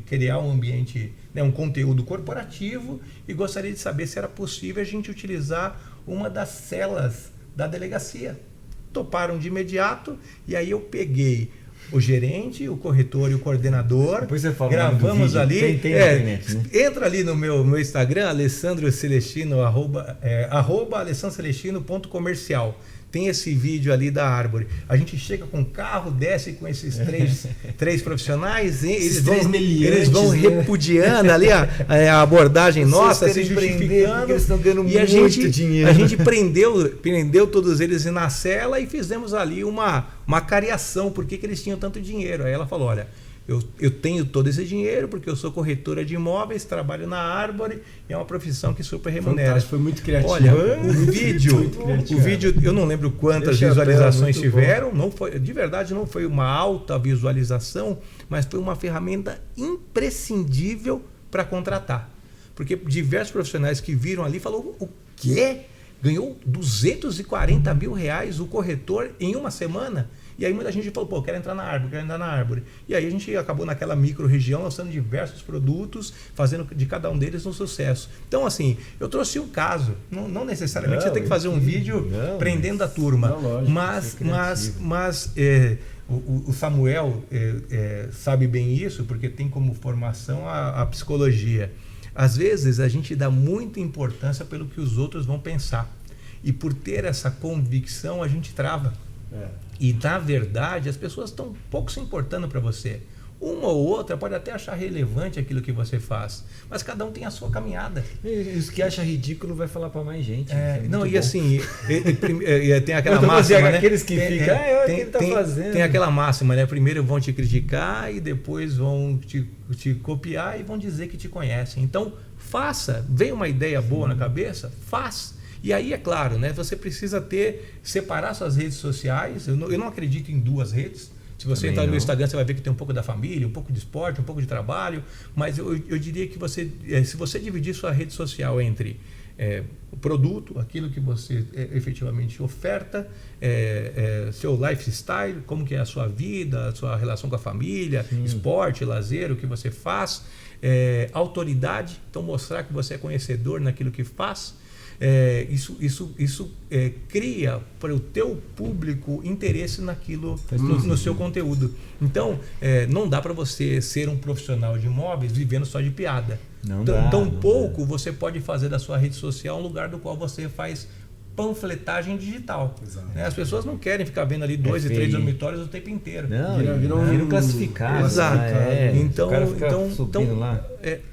criar um ambiente, né, um conteúdo corporativo, e gostaria de saber se era possível a gente utilizar uma das celas da delegacia. Toparam de imediato, e aí eu peguei o gerente, o corretor e o coordenador. Depois você fala gravamos ali. Tem na internet, né? Entra ali no meu Instagram, Alessandro Celestino, @, alessandrocelestino.comercial. Tem esse vídeo ali da Árvore. A gente chega com o carro, desce com esses três profissionais, eles vão repudiando ali a abordagem nossa, se justificando. Eles estão ganhando e muito dinheiro. A gente prendeu todos eles na cela e fizemos ali uma cariação, por que eles tinham tanto dinheiro. Aí ela falou, olha, eu tenho todo esse dinheiro porque eu sou corretora de imóveis, trabalho na Árvore, e é uma profissão que super remunera. Fantástico, foi muito criativo. Olha, o vídeo, eu não lembro quantas visualizações tiveram, não foi, de verdade não foi uma alta visualização, mas foi uma ferramenta imprescindível para contratar. Porque diversos profissionais que viram ali falaram, o quê? Ganhou 240 mil reais o corretor em uma semana? E aí muita gente falou, pô, quero entrar na Árvore. E aí a gente acabou naquela micro-região lançando diversos produtos, fazendo de cada um deles um sucesso. Então, assim, eu trouxe um caso. Não necessariamente você tem que fazer um vídeo prendendo a turma. Mas o Samuel sabe bem isso, porque tem como formação a psicologia. Às vezes a gente dá muita importância pelo que os outros vão pensar. E por ter essa convicção, a gente trava. E, na verdade, as pessoas estão pouco se importando para você. Uma ou outra pode até achar relevante aquilo que você faz, mas cada um tem a sua caminhada. E os que acham ridículo vai falar para mais gente. Assim, tem aquela máxima, né? Aqueles que ficam, o que ele está fazendo? Tem aquela máxima, né? Primeiro vão te criticar e depois vão te copiar e vão dizer que te conhecem. Então, faça. Vem uma ideia boa na cabeça, faz. E aí, é claro, né, você precisa separar suas redes sociais. Eu não acredito em duas redes. Se você entrar no meu Instagram, você vai ver que tem um pouco da família, um pouco de esporte, um pouco de trabalho. Mas eu diria que se você dividir sua rede social entre o produto, aquilo que você efetivamente oferta, seu lifestyle, como que é a sua vida, a sua relação com a família, esporte, lazer, o que você faz, autoridade, então mostrar que você é conhecedor naquilo que faz, isso cria para o teu público interesse naquilo, no seu conteúdo. Então, não dá para você ser um profissional de imóveis vivendo só de piada. Tampouco você pode fazer da sua rede social um lugar do qual você faz panfletagem digital. Né? As pessoas não querem ficar vendo ali 2 e 3 dormitórios o tempo inteiro. Viram classificado. Exato. Então, lá.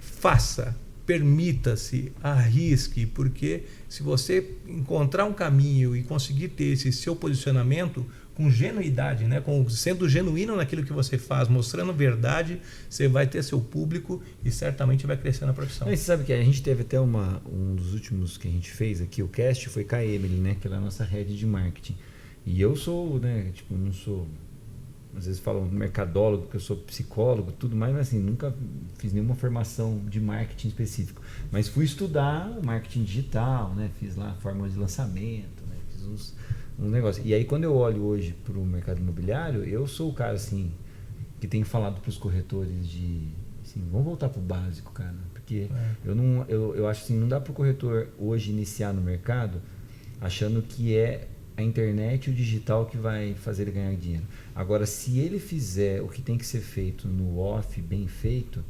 Faça, permita-se, arrisque, porque se você encontrar um caminho e conseguir ter esse seu posicionamento com genuidade, né? Sendo genuíno naquilo que você faz, mostrando verdade, você vai ter seu público e certamente vai crescer na profissão. Você sabe que a gente teve até um dos últimos que a gente fez aqui, o cast, foi com a Emily, né? Que ela é a nossa head de marketing. E eu sou, né? Tipo, não sou... Às vezes falam mercadólogo, porque eu sou psicólogo, tudo mais, mas assim, nunca fiz nenhuma formação de marketing específico. Mas fui estudar o marketing digital, né? Fiz lá fórmula de lançamento, né? Fiz um negócio. E aí, quando eu olho hoje para o mercado imobiliário, eu sou o cara, assim, que tem falado para os corretores de... Assim, vamos voltar para o básico, cara. Porque eu acho assim, não dá para o corretor hoje iniciar no mercado achando que é a internet e o digital que vai fazer ele ganhar dinheiro. Agora, se ele fizer o que tem que ser feito no off, bem feito,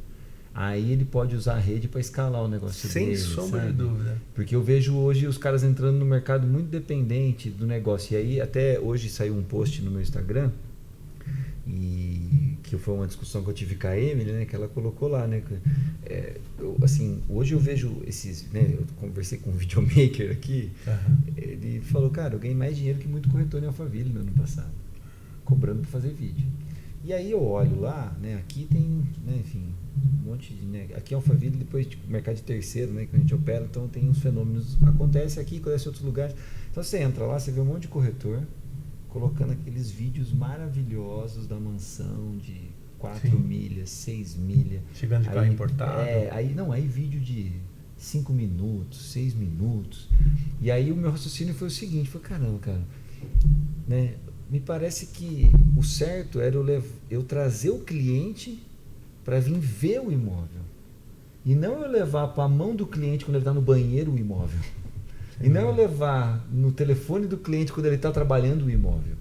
aí ele pode usar a rede para escalar o negócio dele. Sem sombra de dúvida. Porque eu vejo hoje os caras entrando no mercado muito dependente do negócio. E aí, até hoje saiu um post no meu Instagram, e que foi uma discussão que eu tive com a Emily, né, que ela colocou lá, né, assim, hoje eu vejo esses, né, eu conversei com um videomaker aqui, ele falou, cara, eu ganhei mais dinheiro que muito corretor em Alphaville no ano passado, cobrando para fazer vídeo. E aí eu olho lá, né, aqui tem, né, enfim, um monte de, né, aqui em Alphaville, depois tipo, mercado de terceiro, né, que a gente opera, então tem uns fenômenos, acontece aqui, acontece em outros lugares. Então você entra lá, você vê um monte de corretor colocando aqueles vídeos maravilhosos da mansão de 4 milhas, 6 milhas. Chegando de carro importado. Aí vídeo de 5 minutos, 6 minutos. E aí o meu raciocínio foi o seguinte, foi caramba, cara, né? Me parece que o certo era eu trazer o cliente para vir ver o imóvel. E não eu levar para a mão do cliente quando ele está no banheiro o imóvel. E não eu levar no telefone do cliente quando ele está trabalhando o imóvel.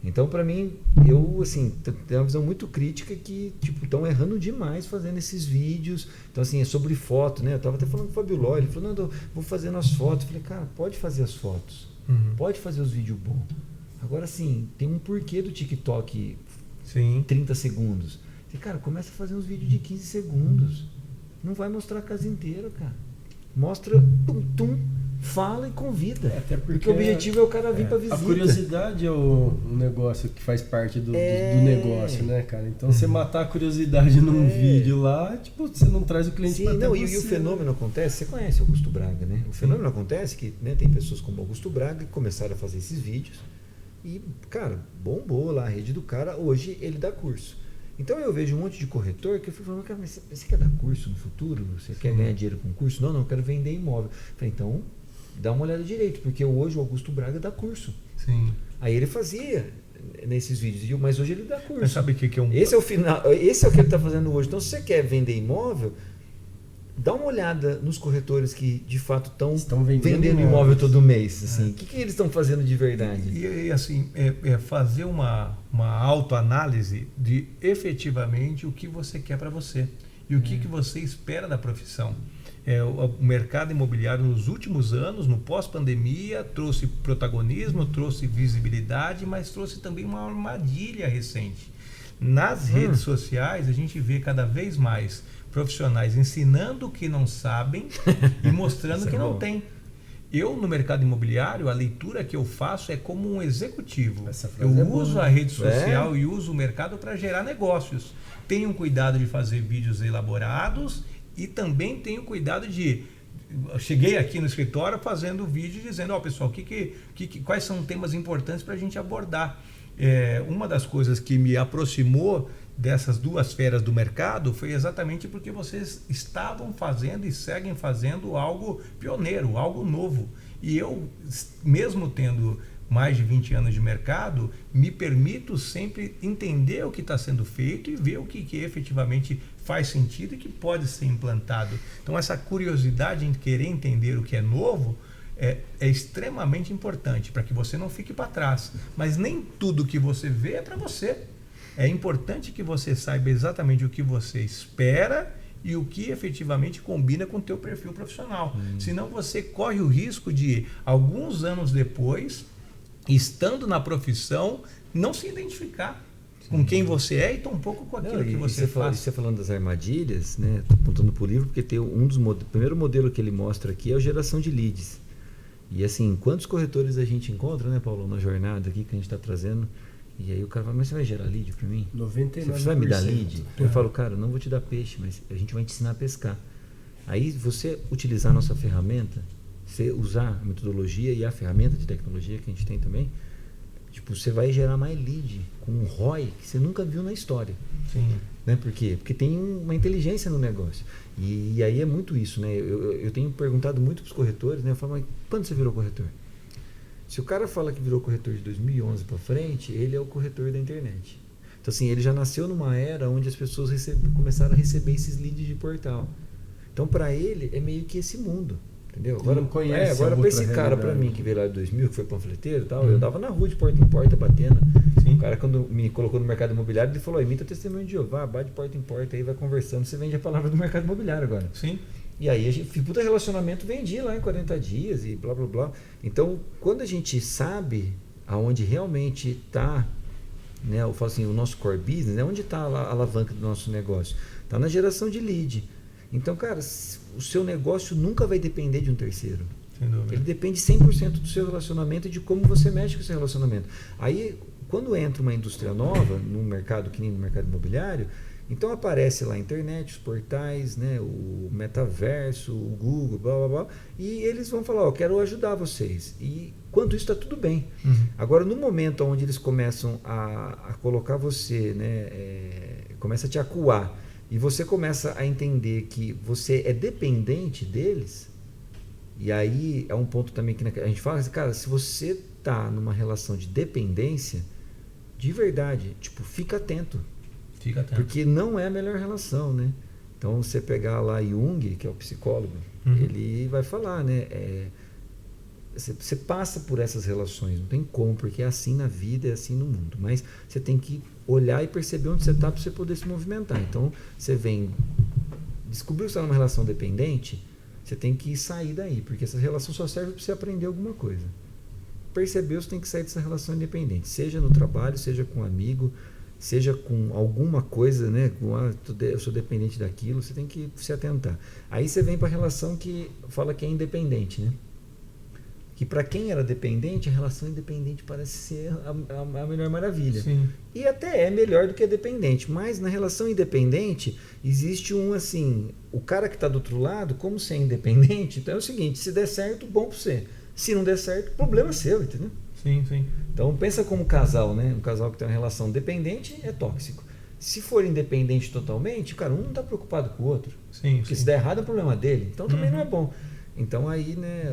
Então, para mim, eu assim, tenho uma visão muito crítica que tipo, estão errando demais fazendo esses vídeos. Então, assim, é sobre foto, né? Eu estava até falando com o Fabio Ló, ele falou, não, vou fazer as fotos. Eu falei, cara, pode fazer as fotos. Pode fazer os vídeos bons. Agora, sim, tem um porquê do TikTok 30 segundos. Você, cara, começa a fazer uns vídeos de 15 segundos. Não vai mostrar a casa inteira, cara. Mostra, fala e convida. Até porque o objetivo é o cara vir para visita. A curiosidade é um negócio que faz parte do negócio, né, cara? Então, você matar a curiosidade num vídeo lá, tipo, você não traz o cliente para você. E o fenômeno acontece, você conhece Augusto Braga, né? O fenômeno acontece que, né, tem pessoas como Augusto Braga que começaram a fazer esses vídeos e, cara, bombou lá a rede do cara. Hoje ele dá curso. Então eu vejo um monte de corretor que eu fico falando, cara, mas você quer dar curso no futuro? Você quer ganhar dinheiro com curso? Não, eu quero vender imóvel. Eu falei, então dá uma olhada direito, porque hoje o Augusto Braga dá curso. Aí ele fazia nesses vídeos, mas hoje ele dá curso. Mas sabe o que é um... Esse é o final, esse é o que ele está fazendo hoje. Então se você quer vender imóvel, dá uma olhada nos corretores que de fato estão vendendo imóvel todo mês. Assim. O que eles estão fazendo de verdade? E assim, fazer uma autoanálise de efetivamente o que você quer para você e o que você espera da profissão. O mercado imobiliário nos últimos anos, no pós-pandemia, trouxe protagonismo, trouxe visibilidade, mas trouxe também uma armadilha recente. Nas redes sociais, a gente vê cada vez mais profissionais ensinando o que não sabem e mostrando que não tem. Eu, no mercado imobiliário, a leitura que eu faço é como um executivo. Eu uso a rede social e uso o mercado para gerar negócios. Tenho cuidado de fazer vídeos elaborados e também tenho cuidado de... Eu cheguei aqui no escritório fazendo vídeo dizendo, pessoal, quais são temas importantes para a gente abordar. Uma das coisas que me aproximou dessas duas feras do mercado foi exatamente porque vocês estavam fazendo e seguem fazendo algo pioneiro, algo novo. E eu, mesmo tendo mais de 20 anos de mercado, me permito sempre entender o que está sendo feito e ver o que efetivamente faz sentido e que pode ser implantado. Então essa curiosidade em querer entender o que é novo é extremamente importante para que você não fique para trás. Mas nem tudo que você vê é para você. É importante que você saiba exatamente o que você espera e o que efetivamente combina com o teu perfil profissional. Senão você corre o risco de, alguns anos depois, estando na profissão, não se identificar com quem você é e tampouco com aquilo que você faz. Você falando das armadilhas, né? Tô apontando para o livro porque tem o primeiro modelo que ele mostra aqui é a geração de leads. E assim, quantos corretores a gente encontra, né, Paulo, na jornada aqui que a gente está trazendo? E aí o cara fala, mas você vai gerar lead para mim? 99%. Você vai me dar lead? Eu falo, cara, não vou te dar peixe, mas a gente vai te ensinar a pescar. Aí você utilizar a nossa ferramenta, você usar a metodologia e a ferramenta de tecnologia que a gente tem também, tipo, você vai gerar mais lead com um ROI que você nunca viu na história. Sim. Né? Por quê? Porque tem uma inteligência no negócio. E aí é muito isso, né? Eu tenho perguntado muito para os corretores, né? Eu falo, mas quando você virou corretor? Se o cara fala que virou corretor de 2011 para frente, ele é o corretor da internet. Então, assim, ele já nasceu numa era onde as pessoas começaram a receber esses leads de portal. Então, para ele, é meio que esse mundo. Entendeu? Agora, para esse cara, para mim, que veio lá de 2000, que foi panfleteiro e tal, eu dava na rua de porta em porta batendo. Sim. O cara, quando me colocou no mercado imobiliário, ele falou, imita o testemunho de Jeová, bate de porta em porta, aí vai conversando, você vende a palavra do mercado imobiliário agora. Sim. E aí a gente, puta relacionamento, vendi lá em 40 dias e blá blá blá. Então, quando a gente sabe aonde realmente está, né, eu falo assim, o nosso core business, né, onde está a alavanca do nosso negócio? Está na geração de lead. Então, cara, o seu negócio nunca vai depender de um terceiro. Sem dúvida. Ele depende 100% do seu relacionamento e de como você mexe com esse relacionamento. Aí, quando entra uma indústria nova, num mercado que nem no mercado imobiliário, então aparece lá a internet, os portais, né, o metaverso, o Google, blá blá blá, e eles vão falar, ó, quero ajudar vocês. E quanto isso está tudo bem. Agora, no momento onde eles começam a colocar você, né, começa a te acuar, e você começa a entender que você é dependente deles, e aí é um ponto também que a gente fala assim, cara, se você está numa relação de dependência, de verdade, tipo, fica atento. Fica atento. Porque não é a melhor relação, né? Então, você pegar lá Jung, que é o psicólogo, ele vai falar, né? Você passa por essas relações, não tem como, porque é assim na vida, é assim no mundo. Mas você tem que olhar e perceber onde você está para você poder se movimentar. Então, você descobriu que você está numa relação dependente, você tem que sair daí, porque essa relação só serve para você aprender alguma coisa. Percebeu, você tem que sair dessa relação independente, seja no trabalho, seja com um amigo, seja com alguma coisa, né? Eu sou dependente daquilo, você tem que se atentar. Aí você vem para a relação que fala que é independente, né? Que para quem era dependente, a relação independente parece ser a melhor maravilha. Sim. E até é melhor do que a dependente, mas na relação independente existe assim, o cara que está do outro lado, como você é independente, então é o seguinte, se der certo, bom para você. Se não der certo, problema seu, entendeu? Sim, sim. Então pensa como casal, né? Um casal que tem uma relação dependente é tóxico. Se for independente totalmente, cara, um não está preocupado com o outro. Sim, porque sim. se der errado é problema dele. Então também não é bom. Então aí, né,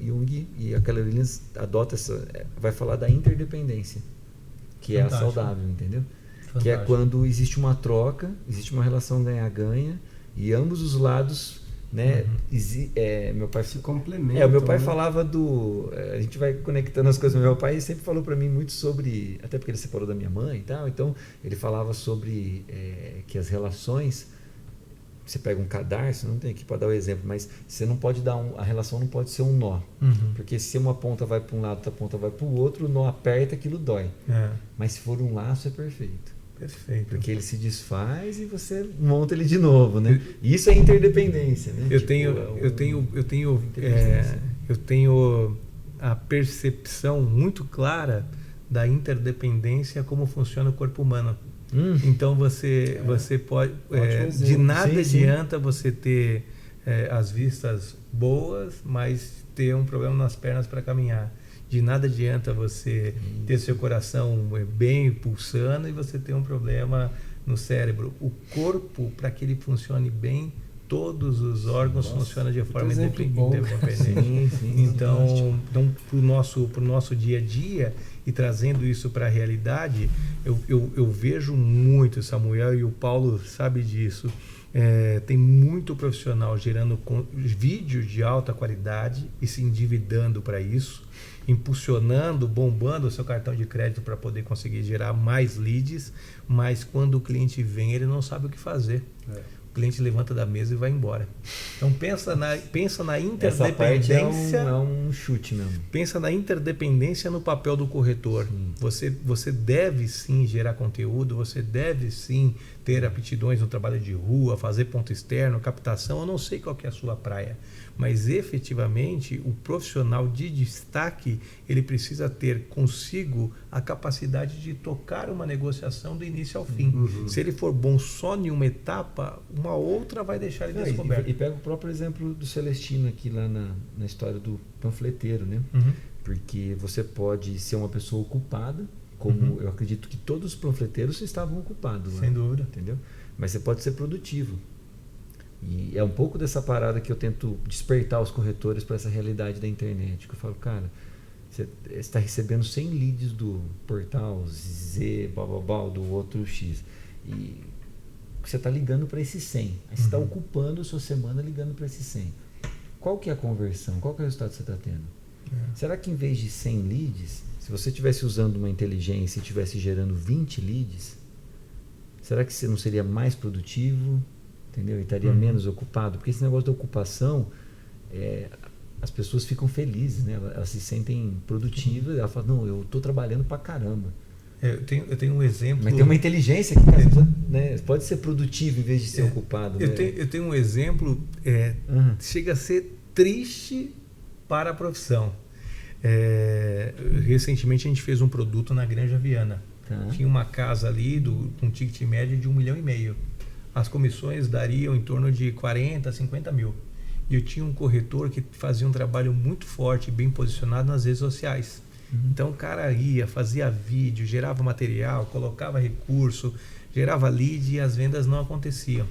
Jung e a Keller Williams adota vai falar da interdependência, que Fantástico. é a saudável, entendeu? Fantástico. Que é quando existe uma troca, existe uma relação ganha-ganha e ambos os lados, né, meu pai se complementam. O meu pai falava a gente vai conectando as coisas. Meu pai sempre falou para mim muito sobre, até porque ele separou da minha mãe e tal, então ele falava sobre que as relações, você pega um cadarço, não tem aqui para dar o exemplo, mas você não pode a relação não pode ser um nó, porque se uma ponta vai para um lado, outra ponta vai para o outro, o nó aperta, aquilo dói. Mas se for um laço é perfeito. Perfeito. Porque ele se desfaz e você monta ele de novo, né? E isso é interdependência, né? Eu tenho a percepção muito clara da interdependência, como funciona o corpo humano. Então você pode, de nada adianta você ter as vistas boas, mas ter um problema nas pernas para caminhar. De nada adianta você ter seu coração bem pulsando e você ter um problema no cérebro. O corpo, para que ele funcione bem, todos os órgãos funcionam de forma independente. Então para o nosso dia a dia, e trazendo isso para a realidade, eu vejo muito, Samuel, e o Paulo sabe disso, Tem muito profissional gerando vídeos de alta qualidade e se endividando para isso, impulsionando, bombando o seu cartão de crédito para poder conseguir gerar mais leads, mas quando o cliente vem, ele não sabe o que fazer. O cliente levanta da mesa e vai embora. Então pensa na interdependência. Essa parte é um chute mesmo. Pensa na interdependência no papel do corretor. Você deve sim gerar conteúdo, você deve sim ter aptidões no trabalho de rua, fazer ponto externo, captação. Eu não sei qual que é a sua praia, mas efetivamente o profissional de destaque, ele precisa ter consigo a capacidade de tocar uma negociação do início ao fim. Se ele for bom só em uma etapa, uma outra vai deixar ele descoberto. E pega o próprio exemplo do Celestino aqui lá na história do panfleteiro, né? Porque você pode ser uma pessoa ocupada, como eu acredito que todos os panfleteiros estavam ocupados lá. Sem dúvida. Entendeu? Mas você pode ser produtivo. E é um pouco dessa parada que eu tento despertar os corretores para essa realidade da internet. Que eu falo, cara, você está recebendo 100 leads do portal Z, blá, do outro X. E você está ligando para esses 100. Aí você está ocupando a sua semana ligando para esses 100. Qual que é a conversão? Qual que é o resultado que você está tendo? Será que em vez de 100 leads, se você estivesse usando uma inteligência e estivesse gerando 20 leads, será que você não seria mais produtivo? Entendeu? E estaria menos ocupado? Porque esse negócio da ocupação, as pessoas ficam felizes, né? Elas se sentem produtivas, elas falam, não, eu estou trabalhando pra caramba. Eu tenho um exemplo. Mas tem uma inteligência que né, pode ser produtivo em vez de ser ocupado. Eu tenho um exemplo, chega a ser triste para a profissão. Recentemente a gente fez um produto na Granja Viana. Tinha uma casa ali com ticket médio de 1,5 milhão. As comissões dariam em torno de 40 a 50 mil. E eu tinha um corretor que fazia um trabalho muito forte, bem posicionado nas redes sociais. Então o cara ia, fazia vídeo, gerava material, colocava recurso, gerava lead e as vendas não aconteciam.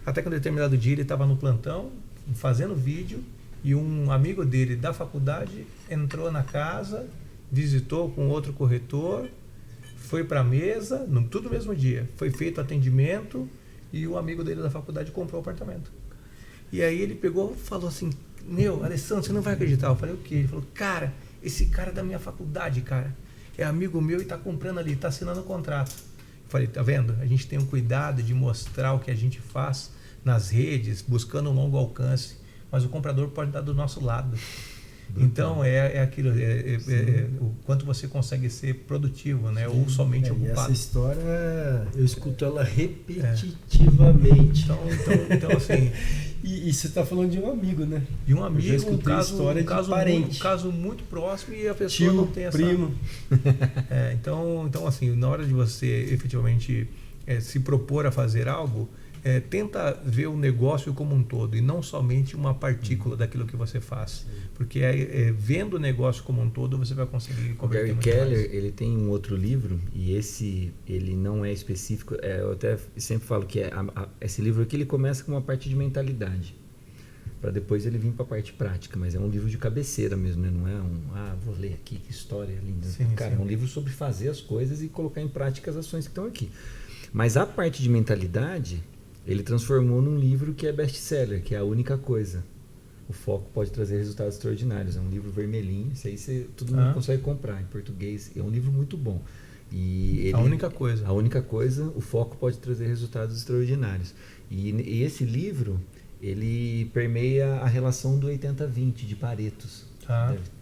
Até que um determinado dia ele estava no plantão, fazendo vídeo, e um amigo dele da faculdade entrou na casa, visitou com outro corretor, foi para a mesa, tudo no mesmo dia. Foi feito atendimento e o amigo dele da faculdade comprou o apartamento. E aí ele pegou e falou assim, Alessandro, você não vai acreditar. Eu falei, o quê? Ele falou, cara, esse cara é da minha faculdade, cara, é amigo meu e está comprando ali, está assinando o contrato. Eu falei, tá vendo? A gente tem um cuidado de mostrar o que a gente faz nas redes, buscando um longo alcance, mas o comprador pode dar do nosso lado. Então é aquilo, o quanto você consegue ser produtivo, né? Ou somente ocupado. Essa história eu escuto ela repetitivamente. Então assim. E você está falando de um amigo, né? De um amigo, um caso parente. Um caso muito próximo e a pessoa não tem essa. Primo. Então assim, na hora de você efetivamente se propor a fazer algo, tenta ver o negócio como um todo e não somente uma partícula daquilo que você faz. Porque vendo o negócio como um todo, você vai conseguir converter. O Gary Keller, ele tem um outro livro, e esse ele não é específico. Eu até sempre falo que esse livro aqui ele começa com uma parte de mentalidade, para depois ele vir para a parte prática. Mas é um livro de cabeceira mesmo, né? Não é vou ler aqui, que história linda. Sim, cara, é um livro sobre fazer as coisas e colocar em prática as ações que estão aqui. Mas a parte de mentalidade, ele transformou num livro que é best-seller, que é A Única Coisa. O foco pode trazer resultados extraordinários. É um livro vermelhinho, isso aí todo mundo consegue comprar em português. É um livro muito bom. E A Única Coisa. A Única Coisa, o foco pode trazer resultados extraordinários. E esse livro, ele permeia a relação do 80-20 de Paretos.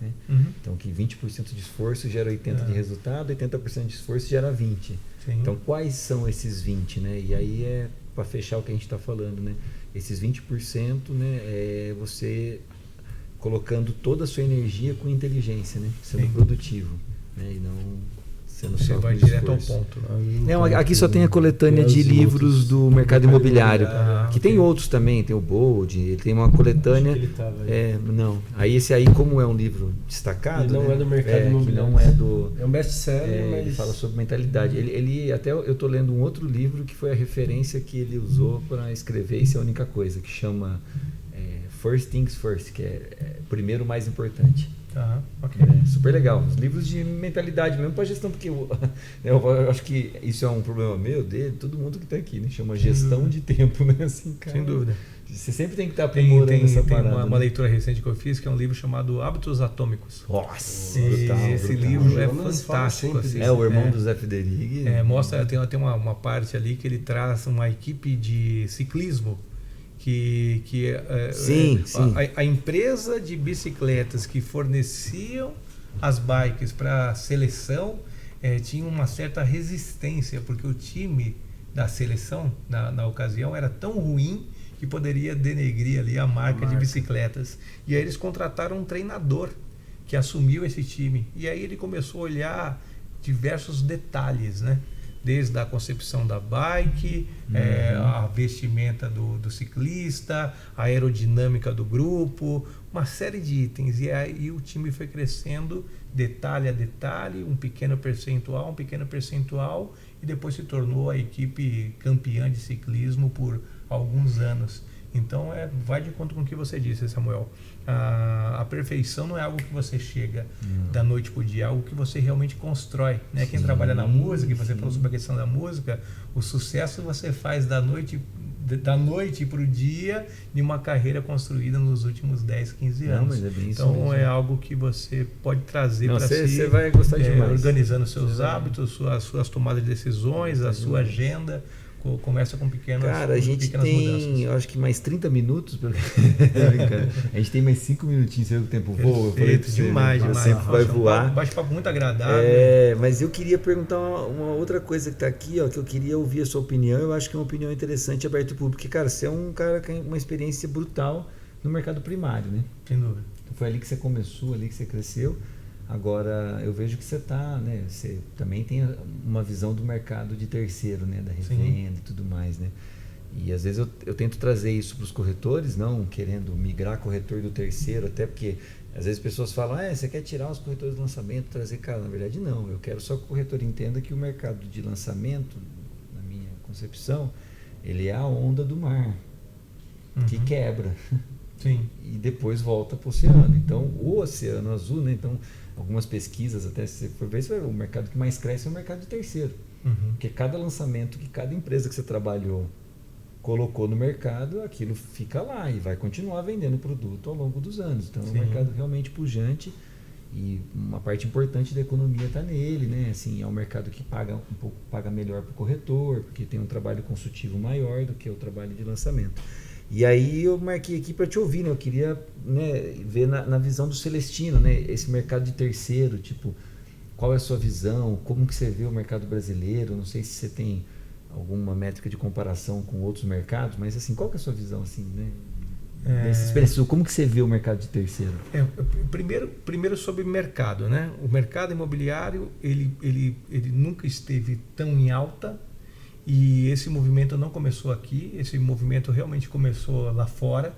Né? Então, que 20% de esforço gera 80% de resultado, 80% de esforço gera 20%. Sim. Então, quais são esses 20%? Né? E aí para fechar o que a gente está falando, né? Esses 20%, né, é você colocando toda a sua energia com inteligência, né? Sendo produtivo, né? E não sendo você só vai com direto esforço. ao ponto. Não, aqui só tem a coletânea de livros do mercado imobiliário. Que tem outros também, tem o Bold, ele tem uma coletânea. Não. Aí esse aí, como é um livro destacado, ele não é do mercado imobiliário. Não é do. É um best-seller, mas ele fala sobre mentalidade. Ele até eu estou lendo um outro livro que foi a referência que ele usou para escrever Isso é a Única Coisa, que chama First Things First, que é primeiro o mais importante. Ok. Super legal. Os livros de mentalidade mesmo para gestão, porque eu acho que isso é um problema meu, dele, todo mundo que está aqui, né? Chama gestão de tempo, né? Assim, cara, sem dúvida. Você sempre tem que estar aprimorando essa parada. Tem uma leitura recente que eu fiz, que é um livro chamado Hábitos Atômicos. Nossa, esse livro é fantástico. Assim, o irmão do Zé Federighi. Mostra, tem uma parte ali que ele traz uma equipe de ciclismo sim. A empresa de bicicletas que forneciam as bikes para a seleção tinha uma certa resistência, porque o time da seleção na ocasião era tão ruim que poderia denegrir ali a marca de bicicletas. E aí eles contrataram um treinador que assumiu esse time. E aí ele começou a olhar diversos detalhes, né? Desde a concepção da bike, a vestimenta do ciclista, a aerodinâmica do grupo, uma série de itens. E aí o time foi crescendo detalhe a detalhe, um pequeno percentual, e depois se tornou a equipe campeã de ciclismo por alguns anos. Então vai de conta com o que você disse, Samuel. A perfeição não é algo que você chega da noite para o dia, é algo que você realmente constrói, né? Quem trabalha na música, e você falou sobre a questão da música, o sucesso você faz da noite para o dia de uma carreira construída nos últimos 10, 15 anos. Mas é bem isso então mesmo. É algo que você pode trazer para si. Você vai gostar demais. Organizando seus hábitos, suas tomadas de decisões, a sua agenda. Começa com pequenas mudanças. Cara, a gente tem, eu acho que mais 30 minutos. A gente tem mais 5 minutinhos, você viu que o tempo voa. Eu falei demais. Sempre vai voar. Um bate-papo muito agradável. Mas eu queria perguntar uma outra coisa que está aqui, ó, que eu queria ouvir a sua opinião. Eu acho que é uma opinião interessante, aberta ao público. Porque, cara, você é um cara que tem uma experiência brutal no mercado primário, né? Sem dúvida. Então, foi ali que você começou, ali que você cresceu. Agora, eu vejo que você né? Você também tem uma visão do mercado de terceiro, né? Da revenda e tudo mais, né? E às vezes eu tento trazer isso para os corretores, não querendo migrar corretor do terceiro, até porque às vezes as pessoas falam, você quer tirar os corretores de lançamento, trazer cara. Na verdade, não. Eu quero só que o corretor entenda que o mercado de lançamento, na minha concepção, ele é a onda do mar, que quebra. Sim. E depois volta para o oceano. Então, o oceano azul, né? Então, algumas pesquisas, até se você for ver, o mercado que mais cresce é o mercado de terceiro. Porque cada lançamento que cada empresa que você trabalhou colocou no mercado, aquilo fica lá e vai continuar vendendo produto ao longo dos anos. Então, é um mercado realmente pujante e uma parte importante da economia está nele, né? Assim, é um mercado que paga melhor para o corretor, porque tem um trabalho consultivo maior do que o trabalho de lançamento. E aí eu marquei aqui para te ouvir, né? Eu queria, né, ver na visão do Celestino, né? Esse mercado de terceiro, tipo, qual é a sua visão? Como que você vê o mercado brasileiro? Não sei se você tem alguma métrica de comparação com outros mercados, mas assim, qual que é a sua visão, assim, né? Como que você vê o mercado de terceiro? Primeiro sobre mercado, né? O mercado imobiliário, ele nunca esteve tão em alta. E esse movimento não começou aqui, esse movimento realmente começou lá fora.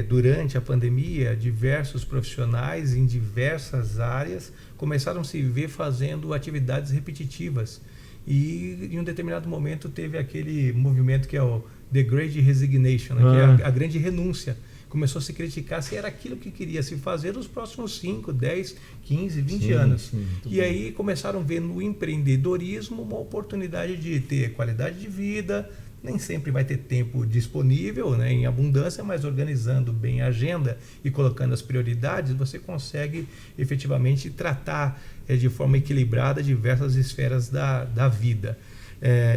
Durante a pandemia, diversos profissionais em diversas áreas começaram a se ver fazendo atividades repetitivas. E em um determinado momento teve aquele movimento que é o The Great Resignation, né, que é a grande renúncia. Começou a se criticar se era aquilo que queria se fazer nos próximos 5, 10, 15, 20 anos. E aí começaram a ver no empreendedorismo uma oportunidade de ter qualidade de vida. Nem sempre vai ter tempo disponível, né, em abundância, mas organizando bem a agenda e colocando as prioridades, você consegue efetivamente tratar de forma equilibrada diversas esferas da vida.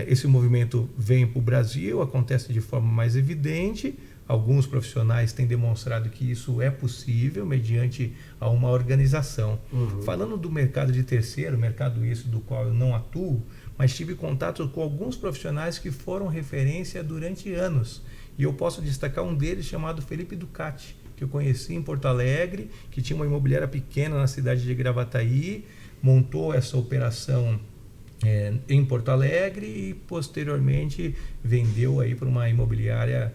Esse movimento vem para o Brasil, acontece de forma mais evidente. Alguns profissionais têm demonstrado que isso é possível mediante a uma organização. Falando do mercado de terceiro, mercado esse do qual eu não atuo, mas tive contato com alguns profissionais que foram referência durante anos. E eu posso destacar um deles chamado Felipe Ducati, que eu conheci em Porto Alegre, que tinha uma imobiliária pequena na cidade de Gravataí, montou essa operação em Porto Alegre e posteriormente vendeu aí para uma imobiliária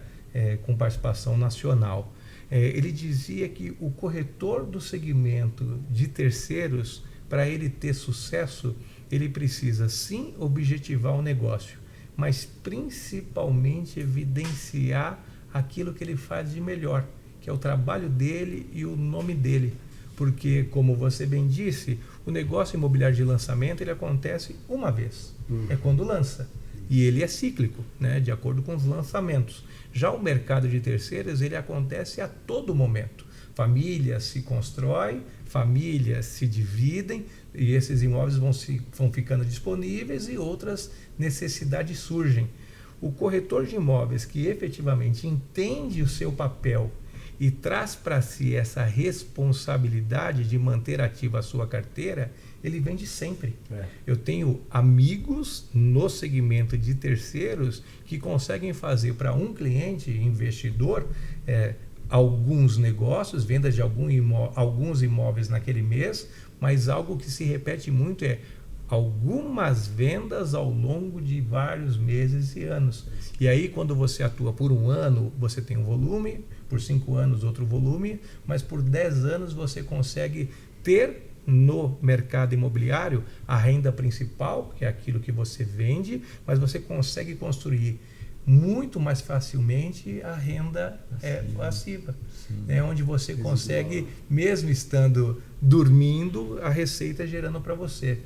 com participação nacional. Ele dizia que o corretor do segmento de terceiros, para ele ter sucesso, ele precisa sim objetivar o negócio, mas principalmente evidenciar aquilo que ele faz de melhor, que que é o trabalho dele e o nome dele. Porque, como você bem disse, o negócio imobiliário de lançamento ele acontece uma vez, é quando lança. E ele é cíclico, né, de acordo com os lançamentos. Já o mercado de terceiros, ele acontece a todo momento. Famílias se constroem, famílias se dividem e esses imóveis vão ficando disponíveis e outras necessidades surgem. O corretor de imóveis que efetivamente entende o seu papel e traz para si essa responsabilidade de manter ativa a sua carteira, ele vende sempre. Eu tenho amigos no segmento de terceiros que conseguem fazer para um cliente investidor alguns negócios, vendas de alguns imóveis naquele mês, mas algo que se repete muito é algumas vendas ao longo de vários meses e anos. E aí, quando você atua por um ano, você tem um volume, por 5 anos outro volume, mas por 10 anos você consegue ter no mercado imobiliário a renda principal, que é aquilo que você vende, mas você consegue construir muito mais facilmente a renda passiva, né, onde você consegue, mesmo estando dormindo, a receita gerando para você.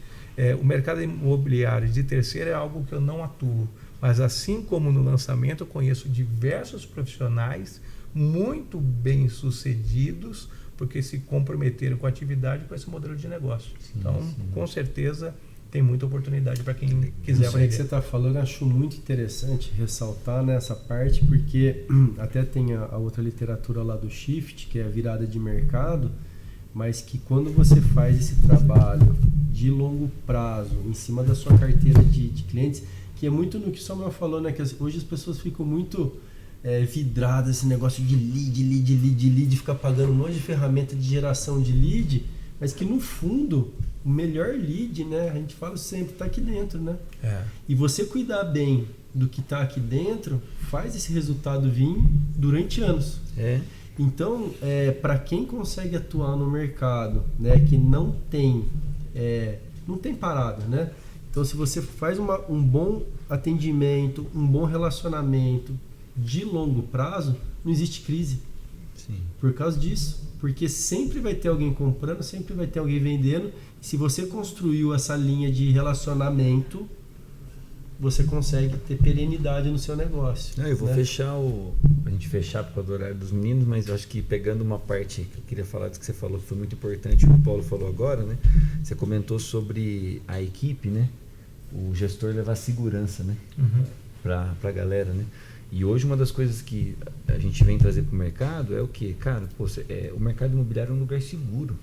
O mercado imobiliário de terceiro é algo que eu não atuo, mas assim como no lançamento eu conheço diversos profissionais muito bem sucedidos porque se comprometeram com a atividade, com esse modelo de negócio. Então, com certeza, tem muita oportunidade para quem quiser aprender. Isso aí que você está falando, eu acho muito interessante ressaltar nessa parte, porque até tem a outra literatura lá do Shift, que é a virada de mercado, mas que quando você faz esse trabalho de longo prazo, em cima da sua carteira de clientes, que é muito no que o Samuel falou, né? Que hoje as pessoas ficam muito vidradas esse negócio de lead, ficar pagando um monte de ferramenta de geração de lead, mas que no fundo o melhor lead, né, a gente fala sempre, está aqui dentro, né? E você cuidar bem do que está aqui dentro faz esse resultado vir durante anos. Então, para quem consegue atuar no mercado, né, que não tem parada, né? Então, se você faz um bom atendimento, um bom relacionamento de longo prazo, não existe crise. Por causa disso. Porque sempre vai ter alguém comprando, sempre vai ter alguém vendendo. Se você construiu essa linha de relacionamento, você consegue ter perenidade no seu negócio. Eu vou fechar a gente fechar por causa do horário dos meninos, mas eu acho que pegando uma parte que eu queria falar disso que você falou, que foi muito importante, o que o Paulo falou agora, né? Você comentou sobre a equipe, né? O gestor levar segurança, né? Para a galera, né? E hoje uma das coisas que a gente vem trazer para o mercado é o quê? Cara, o mercado imobiliário é um lugar seguro.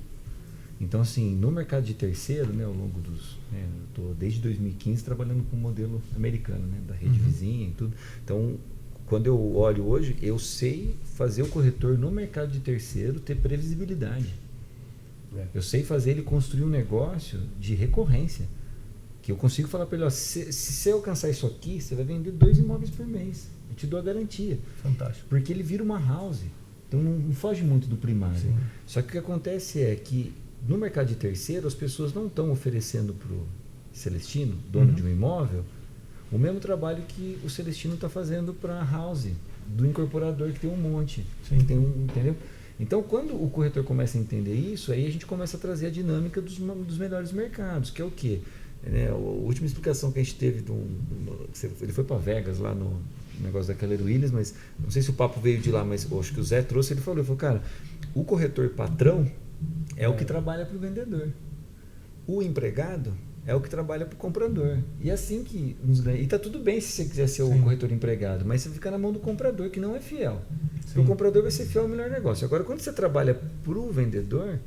Então, assim, no mercado de terceiro, né, ao longo dos... eu estou desde 2015 trabalhando com o modelo americano, né, da rede vizinha e tudo. Então, quando eu olho hoje, eu sei fazer o corretor no mercado de terceiro ter previsibilidade. Eu sei fazer ele construir um negócio de recorrência. Que eu consigo falar para ele, se você alcançar isso aqui, você vai vender 2 imóveis por mês. Eu te dou a garantia. Fantástico. Porque ele vira uma house. Então não foge muito do primário. Só que o que acontece é que no mercado de terceiro as pessoas não estão oferecendo para o Celestino, dono de um imóvel, o mesmo trabalho que o Celestino está fazendo para a house do incorporador que tem um monte. Entendeu? Então quando o corretor começa a entender isso, aí a gente começa a trazer a dinâmica dos melhores mercados, que é o quê? A última explicação que a gente teve, ele foi para Vegas lá no negócio da Keller Williams, mas não sei se o papo veio de lá, mas acho que o Zé trouxe, ele falou, cara, o corretor patrão é o que trabalha para o vendedor, o empregado é o que trabalha para o comprador, e assim que e tá tudo bem se você quiser ser o corretor empregado, mas você fica na mão do comprador que não é fiel, o comprador vai ser fiel ao melhor negócio. Agora quando você trabalha para o vendedor,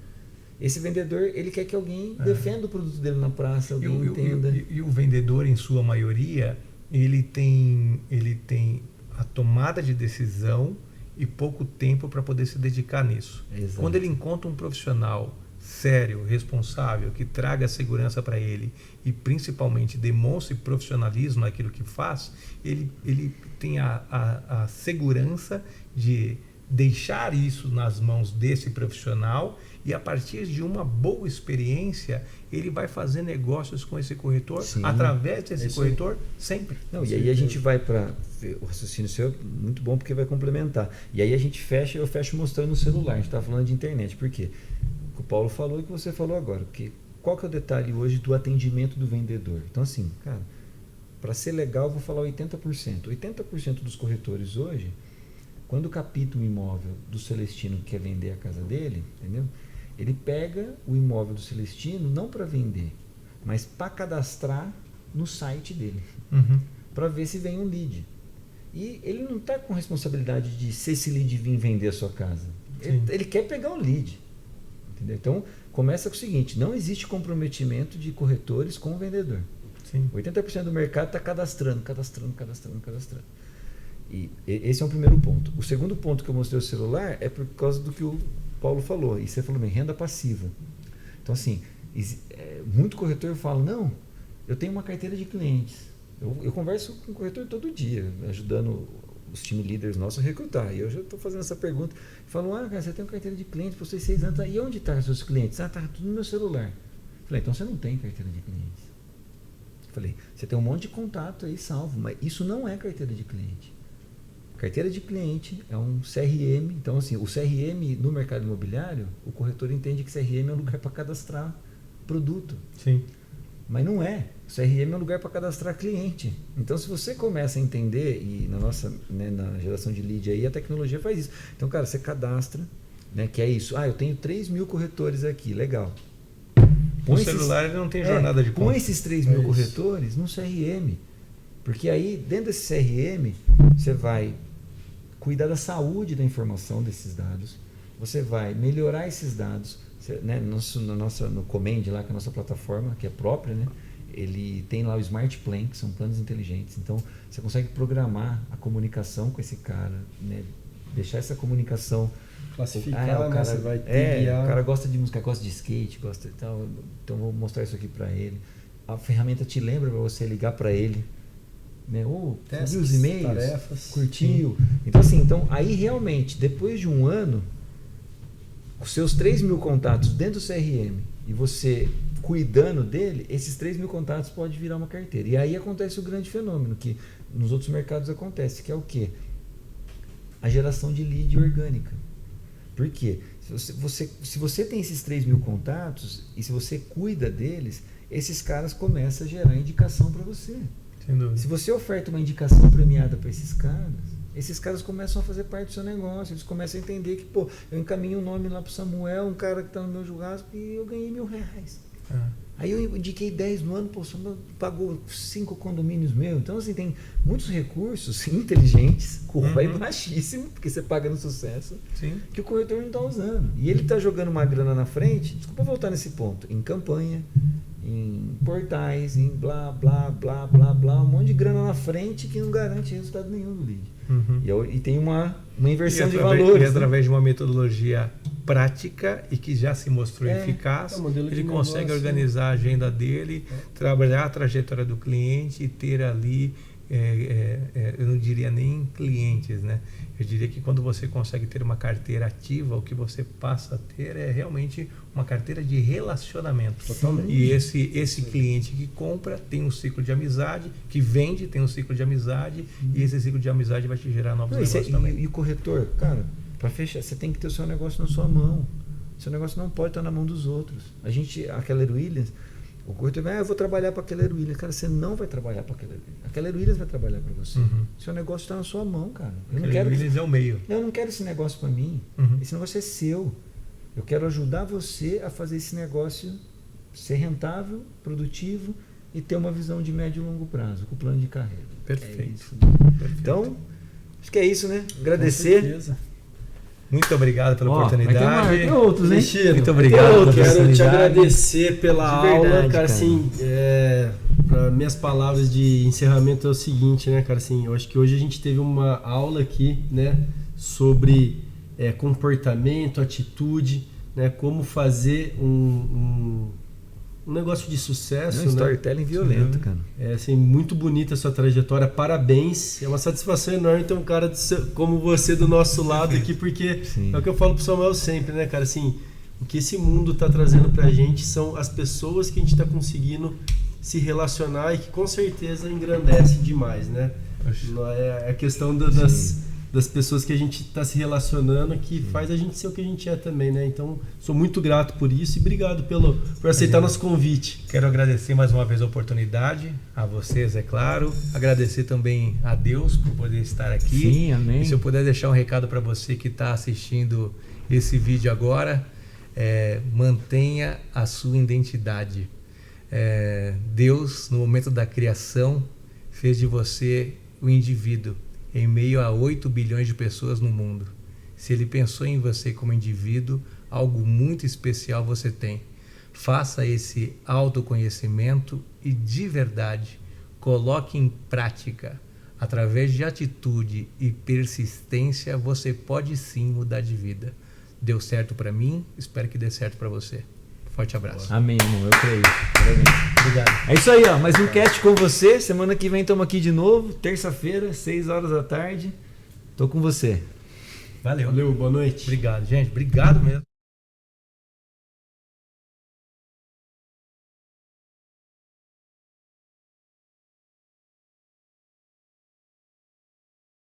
esse vendedor, ele quer que alguém defenda o produto dele na praça, alguém entenda. E o vendedor, em sua maioria, ele tem a tomada de decisão e pouco tempo para poder se dedicar nisso. Exato. Quando ele encontra um profissional sério, responsável, que traga segurança para ele e principalmente demonstre profissionalismo naquilo que faz, ele tem a segurança de deixar isso nas mãos desse profissional e a partir de uma boa experiência ele vai fazer negócios com esse corretor, Sim. através desse corretor, sempre. Não, e aí a gente vai para o raciocínio seu é muito bom porque vai complementar. E aí a gente fecha, eu fecho mostrando o celular. A gente estava falando de internet. Por quê? O que o Paulo falou e o que você falou agora. Porque qual que é o detalhe hoje do atendimento do vendedor? Então assim, cara, para ser legal eu vou falar 80%. 80% dos corretores hoje, quando capta um imóvel do Celestino que quer vender a casa dele, entendeu? Ele pega o imóvel do Celestino não para vender, mas para cadastrar no site dele, para ver se vem um lead. E ele não está com responsabilidade de se esse lead vir vender a sua casa. Ele quer pegar o lead. Entendeu? Então, começa com o seguinte, não existe comprometimento de corretores com o vendedor. Sim. 80% do mercado está cadastrando. E esse é um primeiro ponto. O segundo ponto que eu mostrei o celular é por causa do que o Paulo falou. E você falou bem, renda passiva. Então, assim, muito corretor fala, não, eu tenho uma carteira de clientes. Eu converso com o corretor todo dia, ajudando os time leaders nossos a recrutar. E eu já estou fazendo essa pergunta. Falam, cara, você tem uma carteira de clientes, por 6 anos. E onde estão os seus clientes? Tá tudo no meu celular. Falei, então você não tem carteira de clientes. Falei, você tem um monte de contato aí salvo, mas isso não é carteira de cliente. Carteira de cliente é um CRM. Então, assim, o CRM no mercado imobiliário, o corretor entende que CRM é um lugar para cadastrar produto. Sim. Mas não é. O CRM é um lugar para cadastrar cliente. Então, se você começa a entender, e na nossa, né, na geração de lead aí, a tecnologia faz isso. Então, cara, você cadastra, né, que é isso. Eu tenho 3 mil corretores aqui, legal. O celular ele não tem jornada de compra. Põe esses 3 mil corretores no CRM. Porque aí, dentro desse CRM, você vai cuidar da saúde da informação desses dados, você vai melhorar esses dados, né, no Comend, lá, que é a nossa plataforma, que é própria, né, ele tem lá o Smart Plan, que são planos inteligentes. Então, você consegue programar a comunicação com esse cara, né, deixar essa comunicação... Classificar, o cara, você vai ter o cara gosta de música, gosta de skate, gosta de tal, então vou mostrar isso aqui para ele. A ferramenta te lembra para você ligar para ele, né? Você viu os e-mails, tarefas, curtiu. Então assim, aí realmente, depois de um ano, os seus 3 mil contatos dentro do CRM e você cuidando dele, esses 3 mil contatos podem virar uma carteira. E aí acontece o grande fenômeno que nos outros mercados acontece, que é o quê? A geração de lead orgânica. Por quê? Se você tem esses 3 mil contatos e se você cuida deles, esses caras começam a gerar indicação para você. Sem dúvida. Se você oferta uma indicação premiada para esses caras começam a fazer parte do seu negócio. Eles começam a entender que, eu encaminho um nome lá para o Samuel, um cara que está no meu churrasco, e eu ganhei R$1.000. Aí eu indiquei 10 no ano, o Samuel pagou 5 condomínios meus. Então, assim, tem muitos recursos inteligentes, curva baixíssimo, porque você paga no sucesso, Sim. que o corretor não está usando. E ele está jogando uma grana na frente, desculpa voltar nesse ponto, em campanha, em portais, em blá, blá, blá, blá, blá, um monte de grana na frente que não garante resultado nenhum do lead. E tem uma inversão de valores. E através de uma metodologia prática e que já se mostrou eficaz, ele consegue organizar a agenda dele, trabalhar a trajetória do cliente e ter ali, eu não diria nem clientes, né? Eu diria que quando você consegue ter uma carteira ativa, o que você passa a ter é realmente uma carteira de relacionamento. Totalmente. E esse cliente que compra tem um ciclo de amizade, que vende tem um ciclo de amizade, e esse ciclo de amizade vai te gerar novos negócios também. E o corretor, cara, para fechar, você tem que ter o seu negócio na sua mão. Seu negócio não pode estar na mão dos outros. A Keller Williams, o corretor vai, eu vou trabalhar para a Keller Williams. Cara, você não vai trabalhar para a Keller Williams. A Keller Williams vai trabalhar para você. Seu negócio está na sua mão, cara. Keller Williams é o meio. Eu não quero esse negócio para mim. Esse negócio é seu. Eu quero ajudar você a fazer esse negócio ser rentável, produtivo e ter uma visão de médio e longo prazo, com o plano de carreira. Perfeito. Então, acho que é isso, né? Agradecer. Com certeza. Muito obrigado pela oportunidade. Tem outros, né? Muito obrigado. Quero te agradecer pela De verdade, aula, cara. cara. Assim, para minhas palavras de encerramento é o seguinte, né, cara? Assim, eu acho que hoje a gente teve uma aula aqui, né, sobre comportamento, atitude, né, como fazer um um negócio de sucesso, É um storytelling violento, cara. É assim, muito bonita a sua trajetória, parabéns. É uma satisfação enorme ter um cara como você do nosso lado aqui, porque é o que eu falo pro Samuel sempre, né, cara? Assim, o que esse mundo tá trazendo pra gente são as pessoas que a gente tá conseguindo se relacionar e que com certeza engrandece demais, né? É a questão das pessoas que a gente está se relacionando que faz a gente ser o que a gente é também, né? Então, sou muito grato por isso e obrigado por aceitar nosso convite. Quero agradecer mais uma vez a oportunidade, a vocês, é claro. Agradecer também a Deus por poder estar aqui. Sim, amém. E se eu puder deixar um recado para você que está assistindo esse vídeo agora, mantenha a sua identidade. Deus, no momento da criação, fez de você um indivíduo em meio a 8 bilhões de pessoas no mundo. Se Ele pensou em você como indivíduo, algo muito especial você tem. Faça esse autoconhecimento e, de verdade, coloque em prática. Através de atitude e persistência, você pode sim mudar de vida. Deu certo para mim, espero que dê certo para você. Forte abraço. Amém, irmão. Eu creio. Parabéns. Obrigado. É isso aí, ó. Mais um cast com você. Semana que vem estamos aqui de novo. Terça-feira, 6 horas da tarde. Tô com você. Valeu. Valeu, boa noite. Obrigado, gente. Obrigado mesmo.